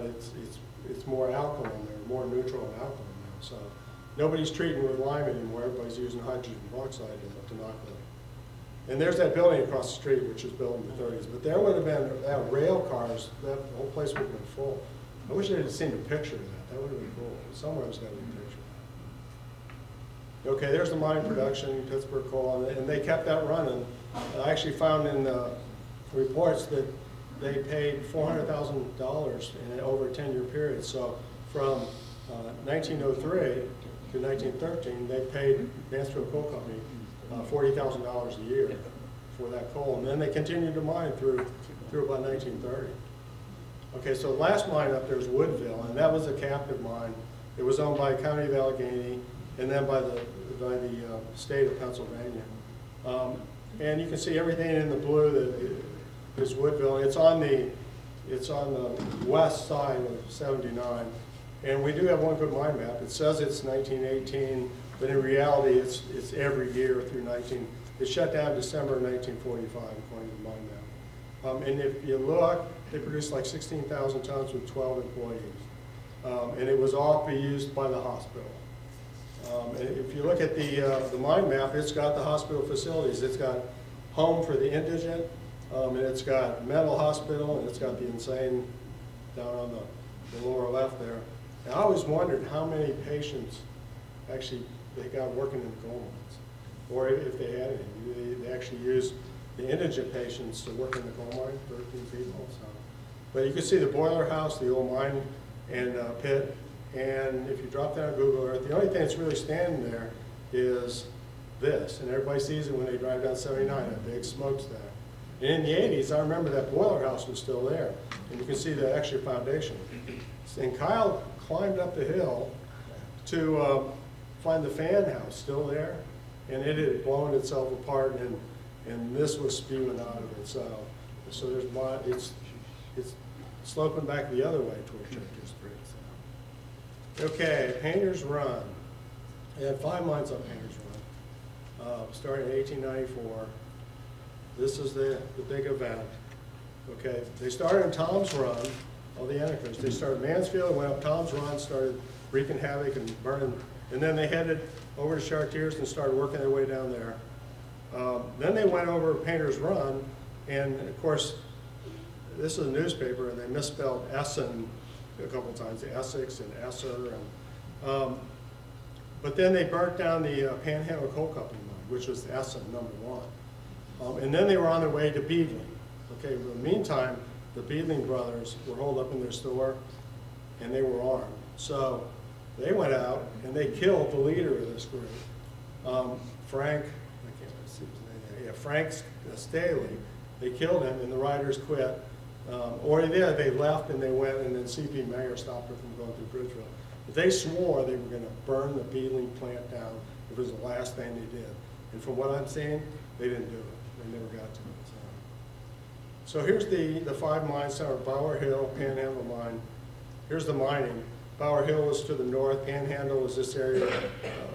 Speaker 1: it's more alkaline or more neutral and alkaline now. So nobody's treating with lime anymore. Everybody's using hydrogen peroxide to knock it. And there's that building across the street, which was built in the 30s. But there would have been rail cars. That whole place would have been full. I wish I had seen a picture of that. That would have been cool. Somewhere's got to be a picture of that. Okay, there's the mine production, Pittsburgh Coal, and they kept that running. I actually found in reports that they paid $400,000 in over a 10-year period. So from 1903 to 1913, they paid Mansfield Coal Company $40,000 a year for that coal, and then they continued to mine through about 1930. Okay, so the last mine up there is Woodville, and that was a captive mine. It was owned by the County of Allegheny and then by the state of Pennsylvania. And you can see everything in the blue that is Woodville. It's on the west side of 79, and we do have one good mine map. It says it's 1918. But in reality, it's every year through It shut down December 1945, according to the mine map. And if you look, they produced like 16,000 tons with 12 employees. And it was all used by the hospital. And if you look at the mine map, it's got the hospital facilities. It's got home for the indigent, and it's got mental hospital, and it's got the insane down on the lower left there. And I always wondered how many patients actually they got working in the coal mines, or if they had any. They actually used the indigent patients to work in the coal mine, 13 people. So. But you can see the boiler house, the old mine and pit, and if you drop down Google Earth, the only thing that's really standing there is this, and everybody sees it when they drive down 79, that big smokestack. And in the 80s, I remember that boiler house was still there, and you can see the extra foundation. And Kyle climbed up the hill to find the fan house still there, and it had blown itself apart, and this was spewing out of it. So there's it's sloping back the other way toward Church Street. So. Okay, Painter's Run. They had 5 mines on Painter's Run, starting in 1894. This is the big event. Okay, they started in Tom's Run, all the anchors. They started Mansfield, went up Tom's Run, started wreaking havoc and burning. And then they headed over to Chartiers and started working their way down there. Then they went over Painter's Run, and of course, this is a newspaper, and they misspelled Essen a couple times, Essex and Esser. And, but then they burnt down the Panhandle Coal Company mine, which was Essen, #1. And then they were on their way to Beedling. Okay, in the meantime, the Beedling brothers were holed up in their store, and they were armed. So they went out and they killed the leader of this group, Frank, I can't see his name, yeah, Frank Staley. They killed him, and the riders quit. Or they left and they went, and then C.P. Mayer stopped her from going through Bridgeville. But they swore they were going to burn the Beedling plant down. It was the last thing they did. And from what I'm seeing, they didn't do it. They never got to it. So here's the 5 mines center: Bower Hill, Panhandle Mine. Here's the mining. Bower Hill was to the north. Panhandle was this area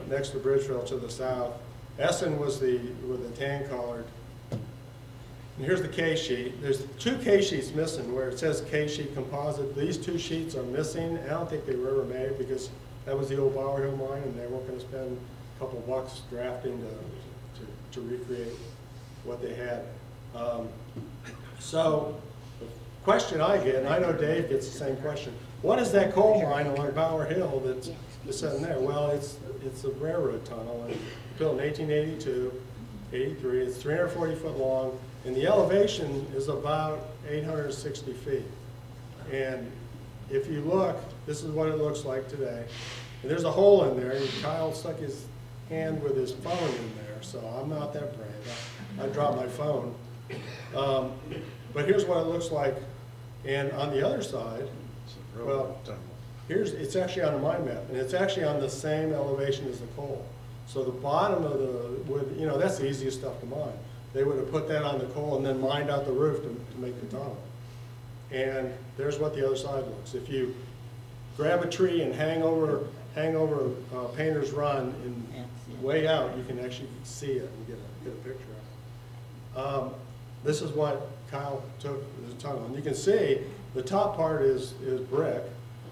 Speaker 1: next to Bridgeville to the south. Essen was with the tan-colored. And here's the K sheet. There's 2 K sheets missing where it says K sheet composite. These 2 sheets are missing. I don't think they were ever made because that was the old Bower Hill mine, and they weren't going to spend a couple bucks drafting to recreate what they had. So the question I get, and I know Dave gets the same question, what is that coal mine along Bower Hill that's sitting there? Well, it's a railroad tunnel, and built in 1882, 83. It's 340 foot long, and the elevation is about 860 feet. And if you look, this is what it looks like today. And there's a hole in there, and Kyle stuck his hand with his phone in there, so I'm not that brave. I dropped my phone. But here's what it looks like. And on the other side, well, it's actually on a mine map, and it's actually on the same elevation as the coal. So the bottom of that's the easiest stuff to mine. They would have put that on the coal and then mined out the roof to make the tunnel. And there's what the other side looks. If you grab a tree and hang over Painter's Run and way out, you can actually see it and get a picture of it. This is what Kyle took as a tunnel. And you can see the top part is brick,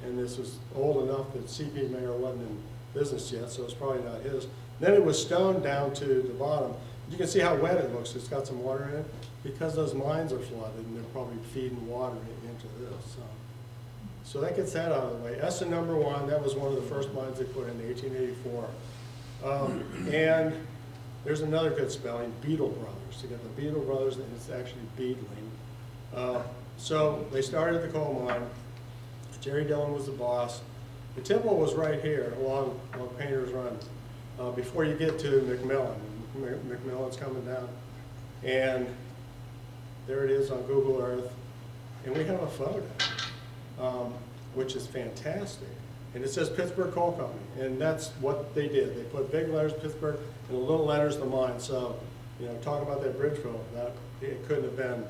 Speaker 1: and this is old enough that C.P. Mayer wasn't in business yet, so it's probably not his. Then it was stone down to the bottom. You can see how wet it looks. It's got some water in it because those mines are flooded, and they're probably feeding water into this. So that gets that out of the way. Essen #1, that was one of the first mines they put in 1884. And there's another good spelling, Beetle Brothers. You got the Beetle Brothers, and it's actually Beedling. So they started the coal mine. Jerry Dillon was the boss. The temple was right here along Painter's Run before you get to McMillan. McMillan's coming down. And there it is on Google Earth. And we have a photo, which is fantastic. And it says Pittsburgh Coal Company, and that's what they did. They put big letters Pittsburgh and the little letters the mine. So, talk about that Bridgeville. It couldn't have been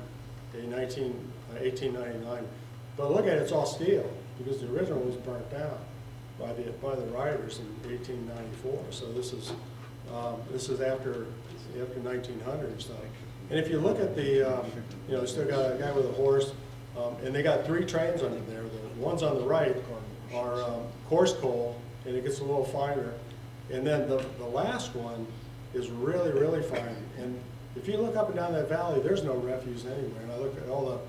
Speaker 1: a 1899. But look at it, it's all steel because the original was burnt down by the rioters in 1894. So this is after 1900 or so. And if you look at the, still got a guy with a horse, and they got 3 trains under there. The ones on the right are coarse coal, and it gets a little finer. And then the last one is really, really fine. And if you look up and down that valley, there's no refuse anywhere. And I look at all the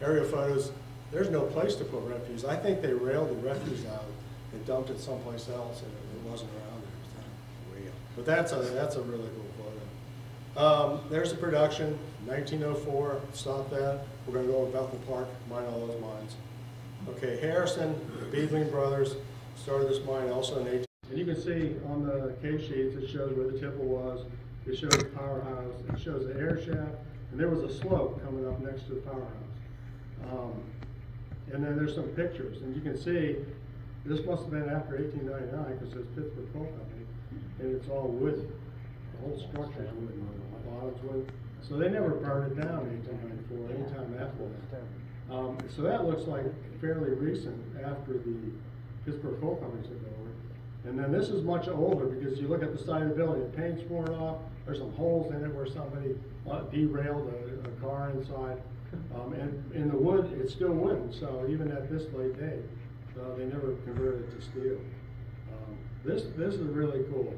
Speaker 1: aerial photos, there's no place to put refuse. I think they railed the refuse out and dumped it someplace else, and it wasn't around there. But that's a really cool photo. There's the production, 1904, stop that. We're going to go to Bethel Park, mine all those mines. Okay, Harrison, the Beedling brothers, started this mine also in 18. And you can see on the K sheets, it shows where the temple was, it shows the powerhouse, it shows the air shaft, and there was a slope coming up next to the powerhouse. And then there's some pictures, and you can see this must have been after 1899 because it's Pittsburgh Coal Company, and it's all wood. The whole structure is wood, the bottom's wood. So they never burned it down in 1894, anytime after that. So that looks like fairly recent after the Pittsburgh Coal Company took over. And then this is much older because you look at the side of the building, the paint's worn off, there's some holes in it where somebody derailed a car inside. And in the wood, it's still wooden, so even at this late date, they never converted it to steel. This is really cool.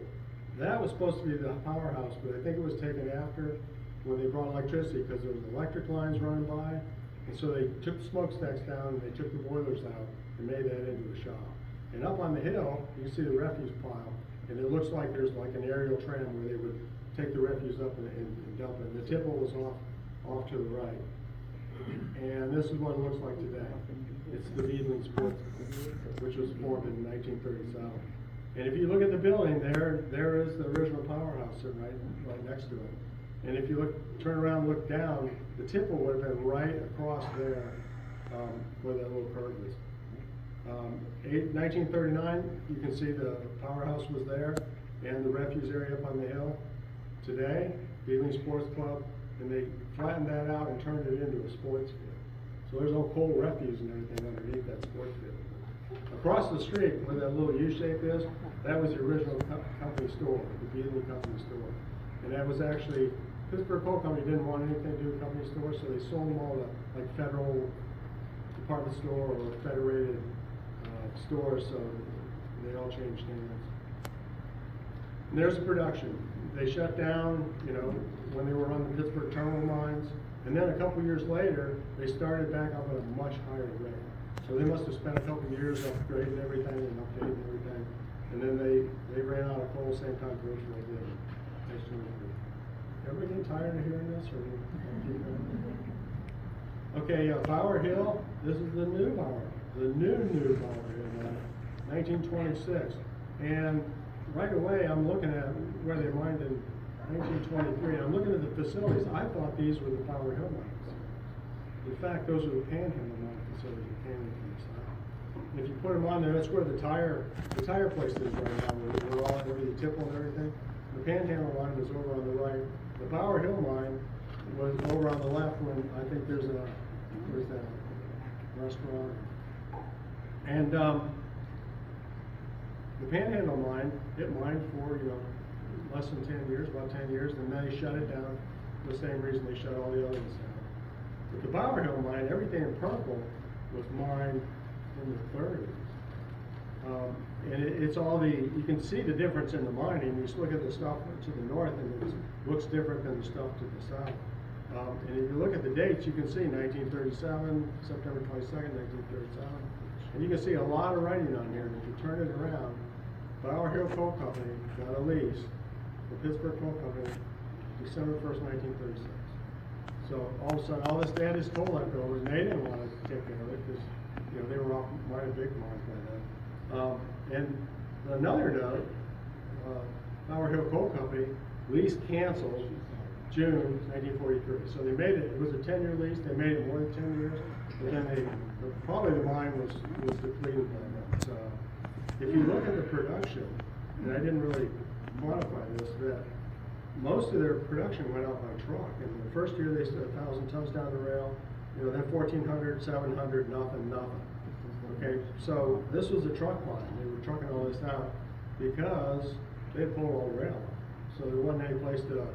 Speaker 1: That was supposed to be the powerhouse, but I think it was taken after when they brought electricity because there was electric lines running by, And so they took the smokestacks down, and they took the boilers out, and made that into a shop. And up on the hill, you can see the refuse pile, and it looks like there's like an aerial tram where they would take the refuse up and dump it. And the tipple was off to the right. And this is what it looks like today. It's the Beadling Sports, which was formed in 1937. And if you look at the building, there is the original powerhouse sitting right next to it. And if you turn around and look down, the tipple would have been right across there where that little curve is. 1939, you can see the powerhouse was there and the refuse area up on the hill. Today, Beadling Sports Club, and they flattened that out and turned it into a sports field. So there's no coal refuse and everything underneath that sports field. Across the street, where that little U shape is, that was the original company store, the Beadling Company store. And that was actually, Pittsburgh Coal Company didn't want anything to do with company stores, so they sold them all to like Federal Department Store or Federated stores, so they all changed hands. And there's the production. They shut down, when they were on the Pittsburgh terminal mines, and then a couple years later, they started back up at a much higher rate. So they must have spent a couple years upgrading everything and updating everything, and then they ran out of coal same time Bridgeville did. Everybody getting tired of hearing this, or keep going? Okay, Bower Hill. This is the new Bower, the new Bower Hill, 1926, and right away I'm looking at where they mined in 1923. I'm looking at the facilities. I thought these were the Bower Hill mines. In fact, those are the Panhandle mine facilities that came in from the south. If you put them on there, that's where the tire place is right now, where all the tipple and everything. The Panhandle mine was over on the right. The Bower Hill mine was over on the left when I think there's that restaurant. And the Panhandle mine, it mined for less than 10 years, about 10 years, and then they shut it down for the same reason they shut all the others down. But the Bower Hill mine, everything in purple was mined in the 30s. And it's all you can see the difference in the mining. You just look at the stuff to the north and it looks different than the stuff to the south. And if you look at the dates, you can see 1937, September 22nd, 1937. And you can see a lot of writing on here. And if you turn it around, Bower Hill Coal Company got a lease for Pittsburgh Coal Company December 1st, 1936. So all of a sudden, all this land is coal left over, and they didn't want to take care of it because they were off mining big mines by then. And another note, Bower Hill Coal Company lease canceled June 1943. So they made it was a 10-year lease. They made it more than 10 years, but then probably the mine was depleted by then. So if you look at the production, and I didn't really quantify this, that most of their production went out by truck. And the first year they stood 1,000 tons down the rail, then 1,400, 700, nothing. Okay, so this was a truck line. They were trucking all this out because they pulled all the rail off. So there wasn't any place to,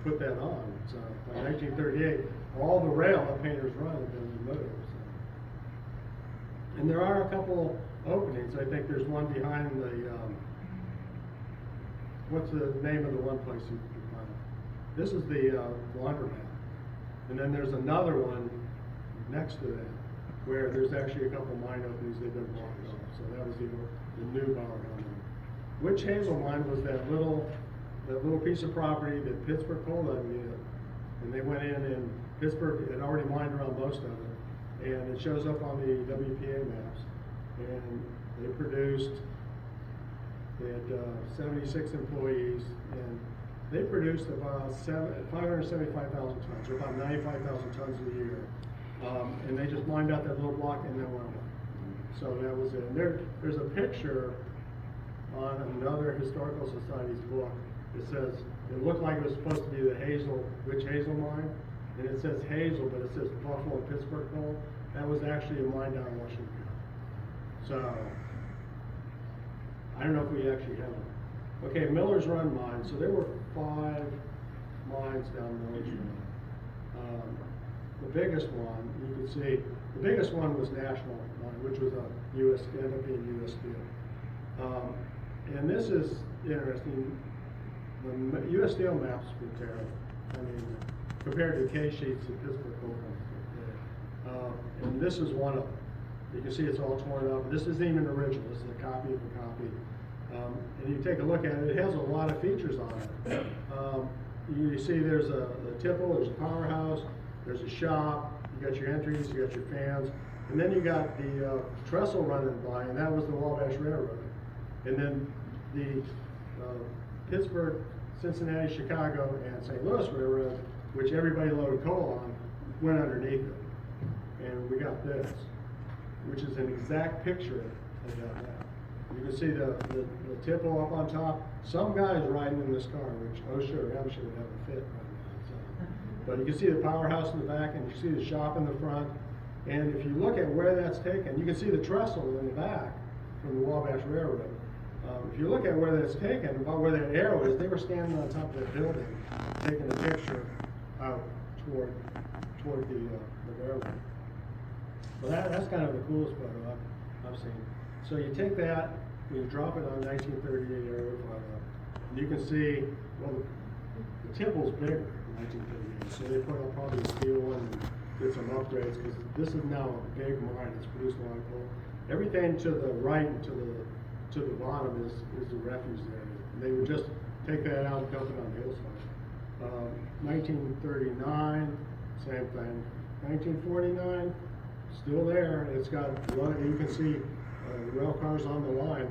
Speaker 1: put that on. So by 1938, all the rail that Painters Run had been removed. So. And there are a couple openings. I think there's one behind the, what's the name of the one place you can find it? This is the laundromat. And then there's another one next to that, where there's actually a couple mine openings they've been blocked off. So that was the new Bower Hill mine. Witch Hazel mine was that little piece of property that Pittsburgh Coal needed. And they went in, and Pittsburgh had already mined around most of it. And it shows up on the WPA maps. And they had 76 employees, and they produced about 575,000 tons, or about 95,000 tons a year. And they just mined out that little block and then went away. So that was it. And there's a picture on another historical society's book. It says, it looked like it was supposed to be the Witch Hazel mine, and it says Hazel, but it says Buffalo and Pittsburgh Coal. That was actually a mine down in Washington. So, I don't know if we actually have them. Okay, Miller's Run mine. So there were 5 mines down Miller's Run. The biggest one, you can see, the biggest one was National Mine, which was ended up being U.S. Steel. And this is interesting. The U.S. Steel maps were terrible. I mean, compared to the K sheets that Pittsburgh Coal Company did. And this is one of them. You can see it's all torn up. This isn't even original. This is a copy of a copy. And you take a look at it, it has a lot of features on it. You see there's a tipple, there's a powerhouse, there's a shop, you got your entries, you got your fans, and then you got the trestle running by, and that was the Wabash Railroad. And then the Pittsburgh, Cincinnati, Chicago, and St. Louis Railroad, which everybody loaded coal on, went underneath it. And we got this, which is an exact picture of that map. You can see the tipple up on top. Some guy's riding in this car, which, oh sure, I'm sure would have a fit right now. So. But you can see the powerhouse in the back, and you see the shop in the front. And if you look at where that's taken, you can see the trestle in the back from the Wabash Railroad. If you look at where that's taken, about where that arrow is, they were standing on top of that building, taking a picture out toward the railroad. Well, that's kind of the coolest photo I've seen. So you take that, you drop it on 1938 aerial photo, and you can see, well, the tipple's bigger in 1938, so they put up probably a steel one and did some upgrades, because this is now a big mine. It's produced a lot of coal. Everything to the right and to the bottom is the refuse area. And they would just take that out and dump it on the hillside. 1939, same thing. 1949, still there. It's got one, you can see the rail cars on the line.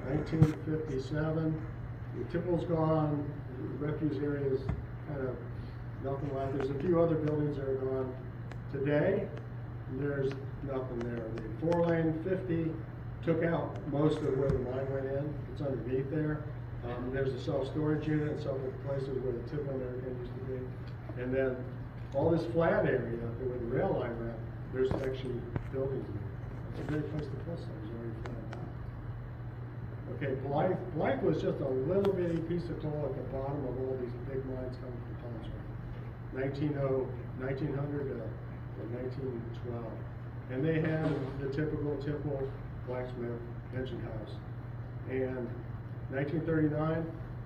Speaker 1: 1957, the tipple's gone, the refuse area is kind of nothing left. There's a few other buildings that are gone. Today, there's nothing there. The 4-lane 50 took out most of where the mine went in. It's underneath there. There's a self-storage unit in several places where the tipple and everything used to be. And then all this flat area where the rail line went, there's actually buildings there. It's a great place to put some. It's already flat out. Okay, Blythe was just a little bitty piece of coal at the bottom of all these big mines coming from Palms River. 1900 to 1912. And they had the typical tipple, blacksmith, engine house. And 1939,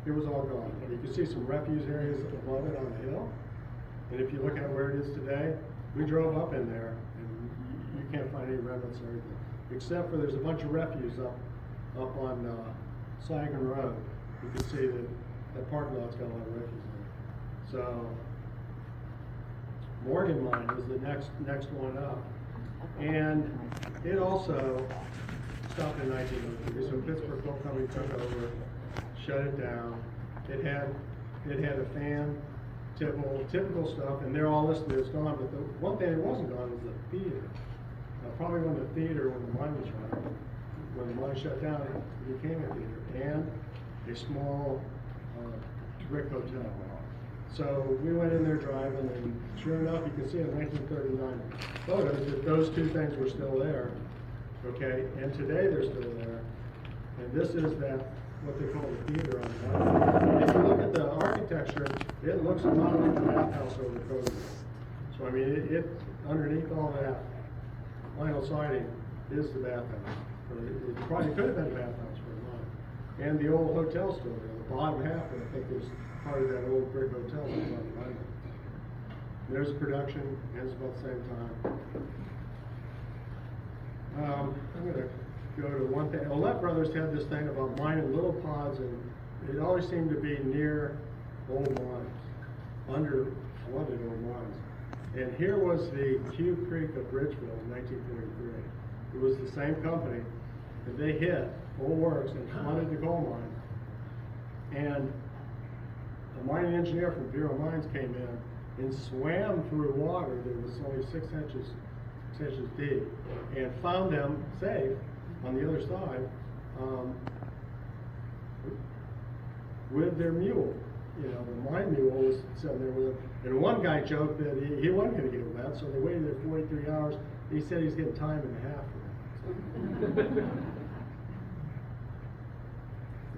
Speaker 1: it was all gone. You can see some refuse areas above it on the hill. And if you look at where it is today, we drove up in there, and you can't find any remnants or anything. Except for there's a bunch of refuse up on Sagan Road. You can see that parking lot's got a lot of refuse in it. So Morgan Mine is the next one up. And it also stopped in 1903. So Pittsburgh Coal Company took over, shut it down. It had a fan, typical stuff, and they're all listed as gone. But the one thing that wasn't gone was the theater. Probably when the theater, when the mine was running, when the mine shut down, it became a theater and a small brick hotel. So we went in there driving, and sure enough, you can see in 1939 photos that those two things were still there. Okay, and today they're still there. And this is what they call the theater on the mine. If you look at the architecture, it looks a lot like the bathhouse over Cody. So I mean, it underneath all that vinyl siding is the bathhouse. It probably could have been a bathhouse for a while. And the old hotel's still there. The bottom half, I think, was part of that old brick hotel that was on the mine. There's production, ends about the same time. I'm going to go to one thing. Ouellette Brothers had this thing about mining little pods, and it always seemed to be near old mines, under flooded old mines. And here was the Cube Creek of Bridgeville in 1943. It was the same company, and they hit full works and flooded the coal mine. And a mining engineer from Bureau of Mines came in and swam through water that was only 6 inches deep, and found them safe on the other side with their mule. You know, the mine mule was sitting there with them. And one guy joked that he wasn't going to get wet, so they waited there 43 hours. He said he's getting time and a half for that.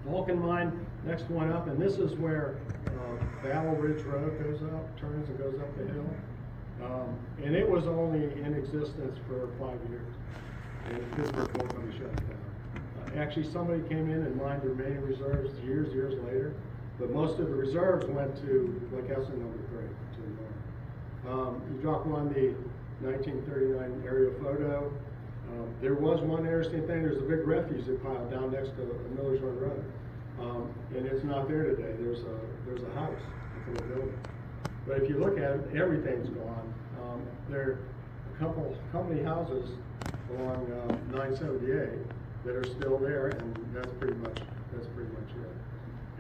Speaker 1: Vulcan Mine, next one up, and this is where Battle Ridge Road goes up, turns and goes up the hill. And it was only in existence for 5 years. And Pittsburgh Coal Company shut it down. Actually, somebody came in and mined the remaining reserves years later, but most of the reserves went to Lake Essen number 3, to the north. You drop on the 1939 aerial photo. There was one interesting thing. There's a big refuse pile down next to Miller's Run Road, and it's not there today. There's a house within the building. But if you look at it, everything's gone. There are a couple company houses along 978 that are still there, and that's pretty much it.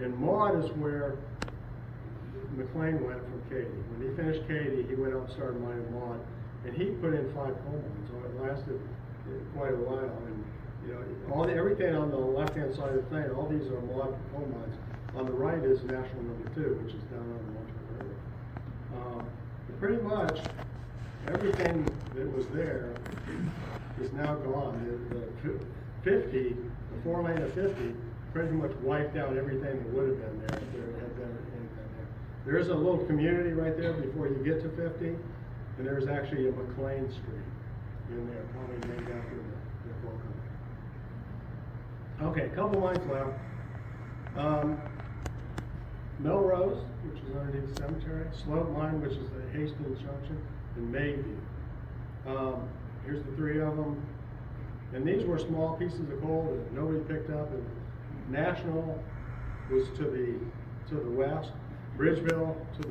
Speaker 1: And Maud is where McLean went from Katy. When he finished Katy, he went out and started mining Maud, and he put in 5 coal mines, so it lasted quite a while. And you know, everything on the left-hand side of the thing, all these are Maud coal mines. On the right is National Number 2, which is down on the Monterey River. Pretty much everything that was there is now gone. The 4 lane of 50 pretty much wiped out everything that would have been there if there had been anything there. There is a little community right there before you get to 50, and there's actually a McLean Street in there, probably named after the coal company. Okay, a couple lines left. Melrose, which is underneath the cemetery, Slope Mine, which is the Hastings Junction, and Mayview. Here's the 3 of them. And these were small pieces of coal that nobody picked up. And National was to the west, Bridgeville to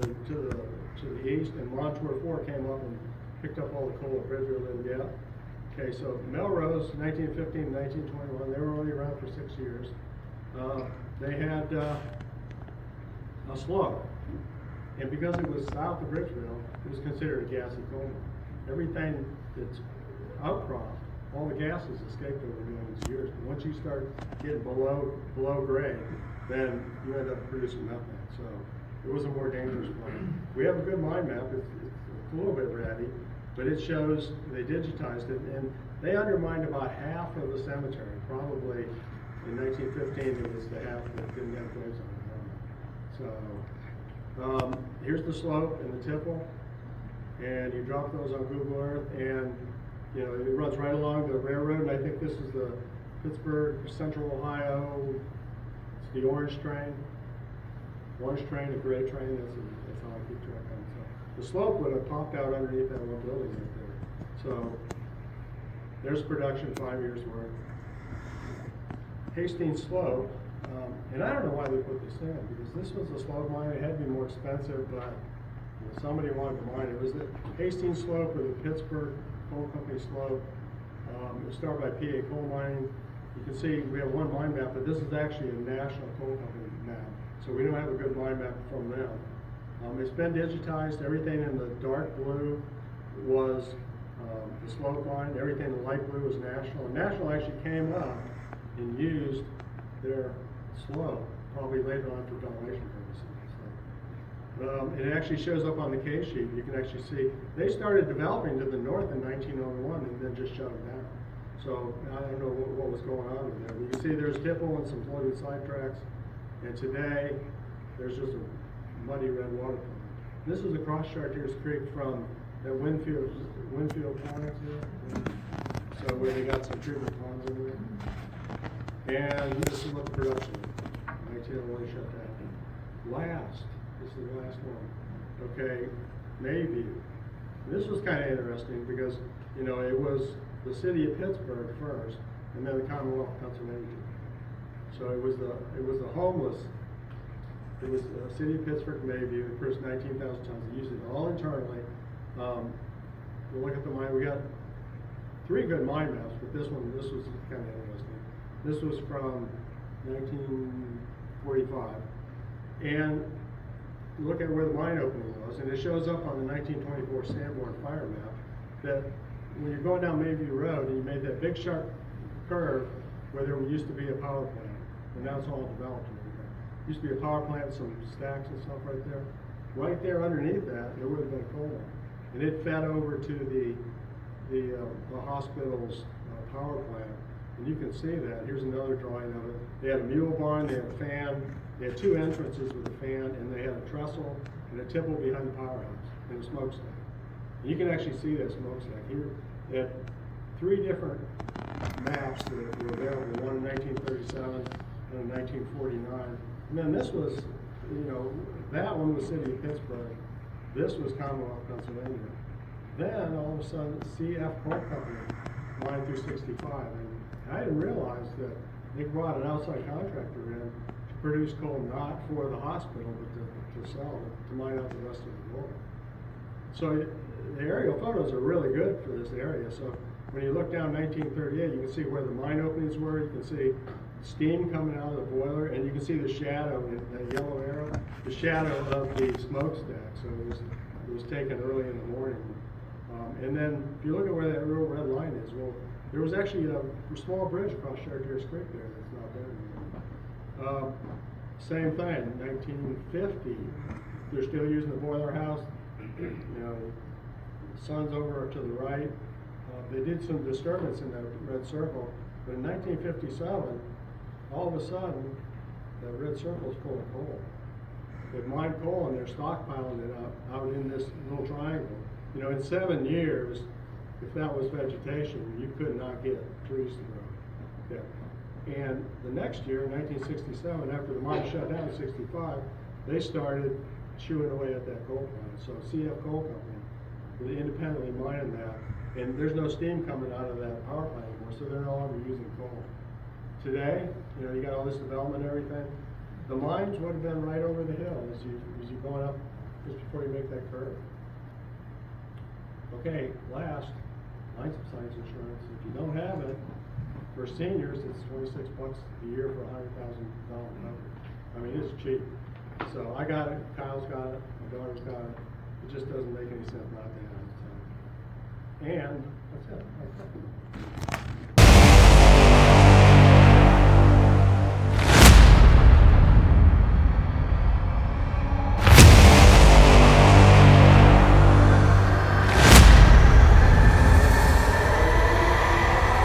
Speaker 1: the east, and Montour 4 came up and picked up all the coal that Bridgeville didn't get. Okay, so Melrose, 1915 to 1921, they were only around for 6 years. They had a slope, and because it was south of Bridgeville, it was considered a gassy coal mine. Everything that's outcropped, all the gases escaped over millions of years. But once you start getting below grade, then you end up producing methane. So it was a more dangerous mine. We have a good mine map. It's a little bit ratty, but it shows they digitized it, and they undermined about half of the cemetery. Probably in 1915, it was the half that didn't have graves on it. So here's the slope and the tipple, and you drop those on Google Earth, and you know it runs right along the railroad. And I think this is the Pittsburgh Central Ohio. It's the orange train, the gray train. That's how I keep track of it. So the slope would have popped out underneath that one building right there. So there's production, 5 years worth. Hastings Slope. And I don't know why they put this in, because this was a slope mine. It had to be more expensive, but you know, somebody wanted to mine it. It was the Hastings Slope or the Pittsburgh Coal Company Slope. It was started by PA Coal Mining. You can see we have one mine map, but this is actually a National Coal Company map. So we don't have a good mine map from them. It's been digitized. Everything in the dark blue was the slope line. Everything in the light blue was National. And National actually came up and used their slope, probably later on for ventilation purposes. So, it actually shows up on the case sheet. You can actually see they started developing to the north in 1901 and then just shut it down. So I don't know what was going on with there. But you can see there's tipple and some floating side tracks, and today there's just a muddy red water pond. This is a cross Chartiers Creek from that Winfield pond here. So where they got some treatment ponds in there. And this is what the production is. 1901 shut down. This is the last one. Okay, Mayview. This was kind of interesting because, you know, it was the city of Pittsburgh first, and then the Commonwealth of Pennsylvania. So it was the homeless. It was the city of Pittsburgh, Mayview. The first 19,000 tons. They used it all internally. We'll look at the mine. We got 3 good mine maps, but this was kind of interesting. This was from 1945, and look at where the mine opening was, and it shows up on the 1924 Sanborn fire map that when you're going down Mayview Road and you made that big sharp curve where there used to be a power plant, and now it's all developed and everything. Used to be a power plant, some stacks and stuff right there. Right there underneath that, there would have been a coal mine, and it fed over to the hospital's power plant. And you can see that. Here's another drawing of it. They had a mule barn, they had a fan, they had 2 entrances with a fan, and they had a trestle and a tipple behind the powerhouse and a smokestack. And you can actually see that smokestack here. They had 3 different maps that were available, one in 1937 and in 1949. And then this was, you know, that one was City of Pittsburgh. This was Commonwealth, Pennsylvania. then all of a sudden, CF Coal Company, line through 65, and I didn't realize that they brought an outside contractor in to produce coal not for the hospital, but to sell it, to mine out the rest of the gold. So the aerial photos are really good for this area. So when you look down 1938, you can see where the mine openings were. You can see steam coming out of the boiler, and you can see the shadow, that yellow arrow, the shadow of the smokestack. So it was taken early in the morning. And then if you look at where that real red line is, well, there was actually a small bridge across Chartiers Creek there that's not there anymore. Same thing, 1950, they're still using the boiler house. You know, the sun's over to the right. They did some disturbance in that red circle, but in 1957, all of a sudden, that red circle is full of coal. They've mined coal and they're stockpiling it out in this little triangle. You know, in 7 years, if that was vegetation, you could not get trees to grow there. And the next year, in 1967, after the mine shut down in 65, they started chewing away at that coal plant. So CF Coal Company, they independently mining that, and there's no steam coming out of that power plant anymore, so they're no longer using coal. Today, you know, you got all this development and everything. The mines would have been right over the hill as you're going up just before you make that curve. Okay, last, line subsidence insurance. If you don't have it, for seniors, it's $26 a year for $100,000 coverage. I mean, it's cheap. So I got it, Kyle's got it, my daughter's got it. It just doesn't make any sense not to have it. So. And that's it.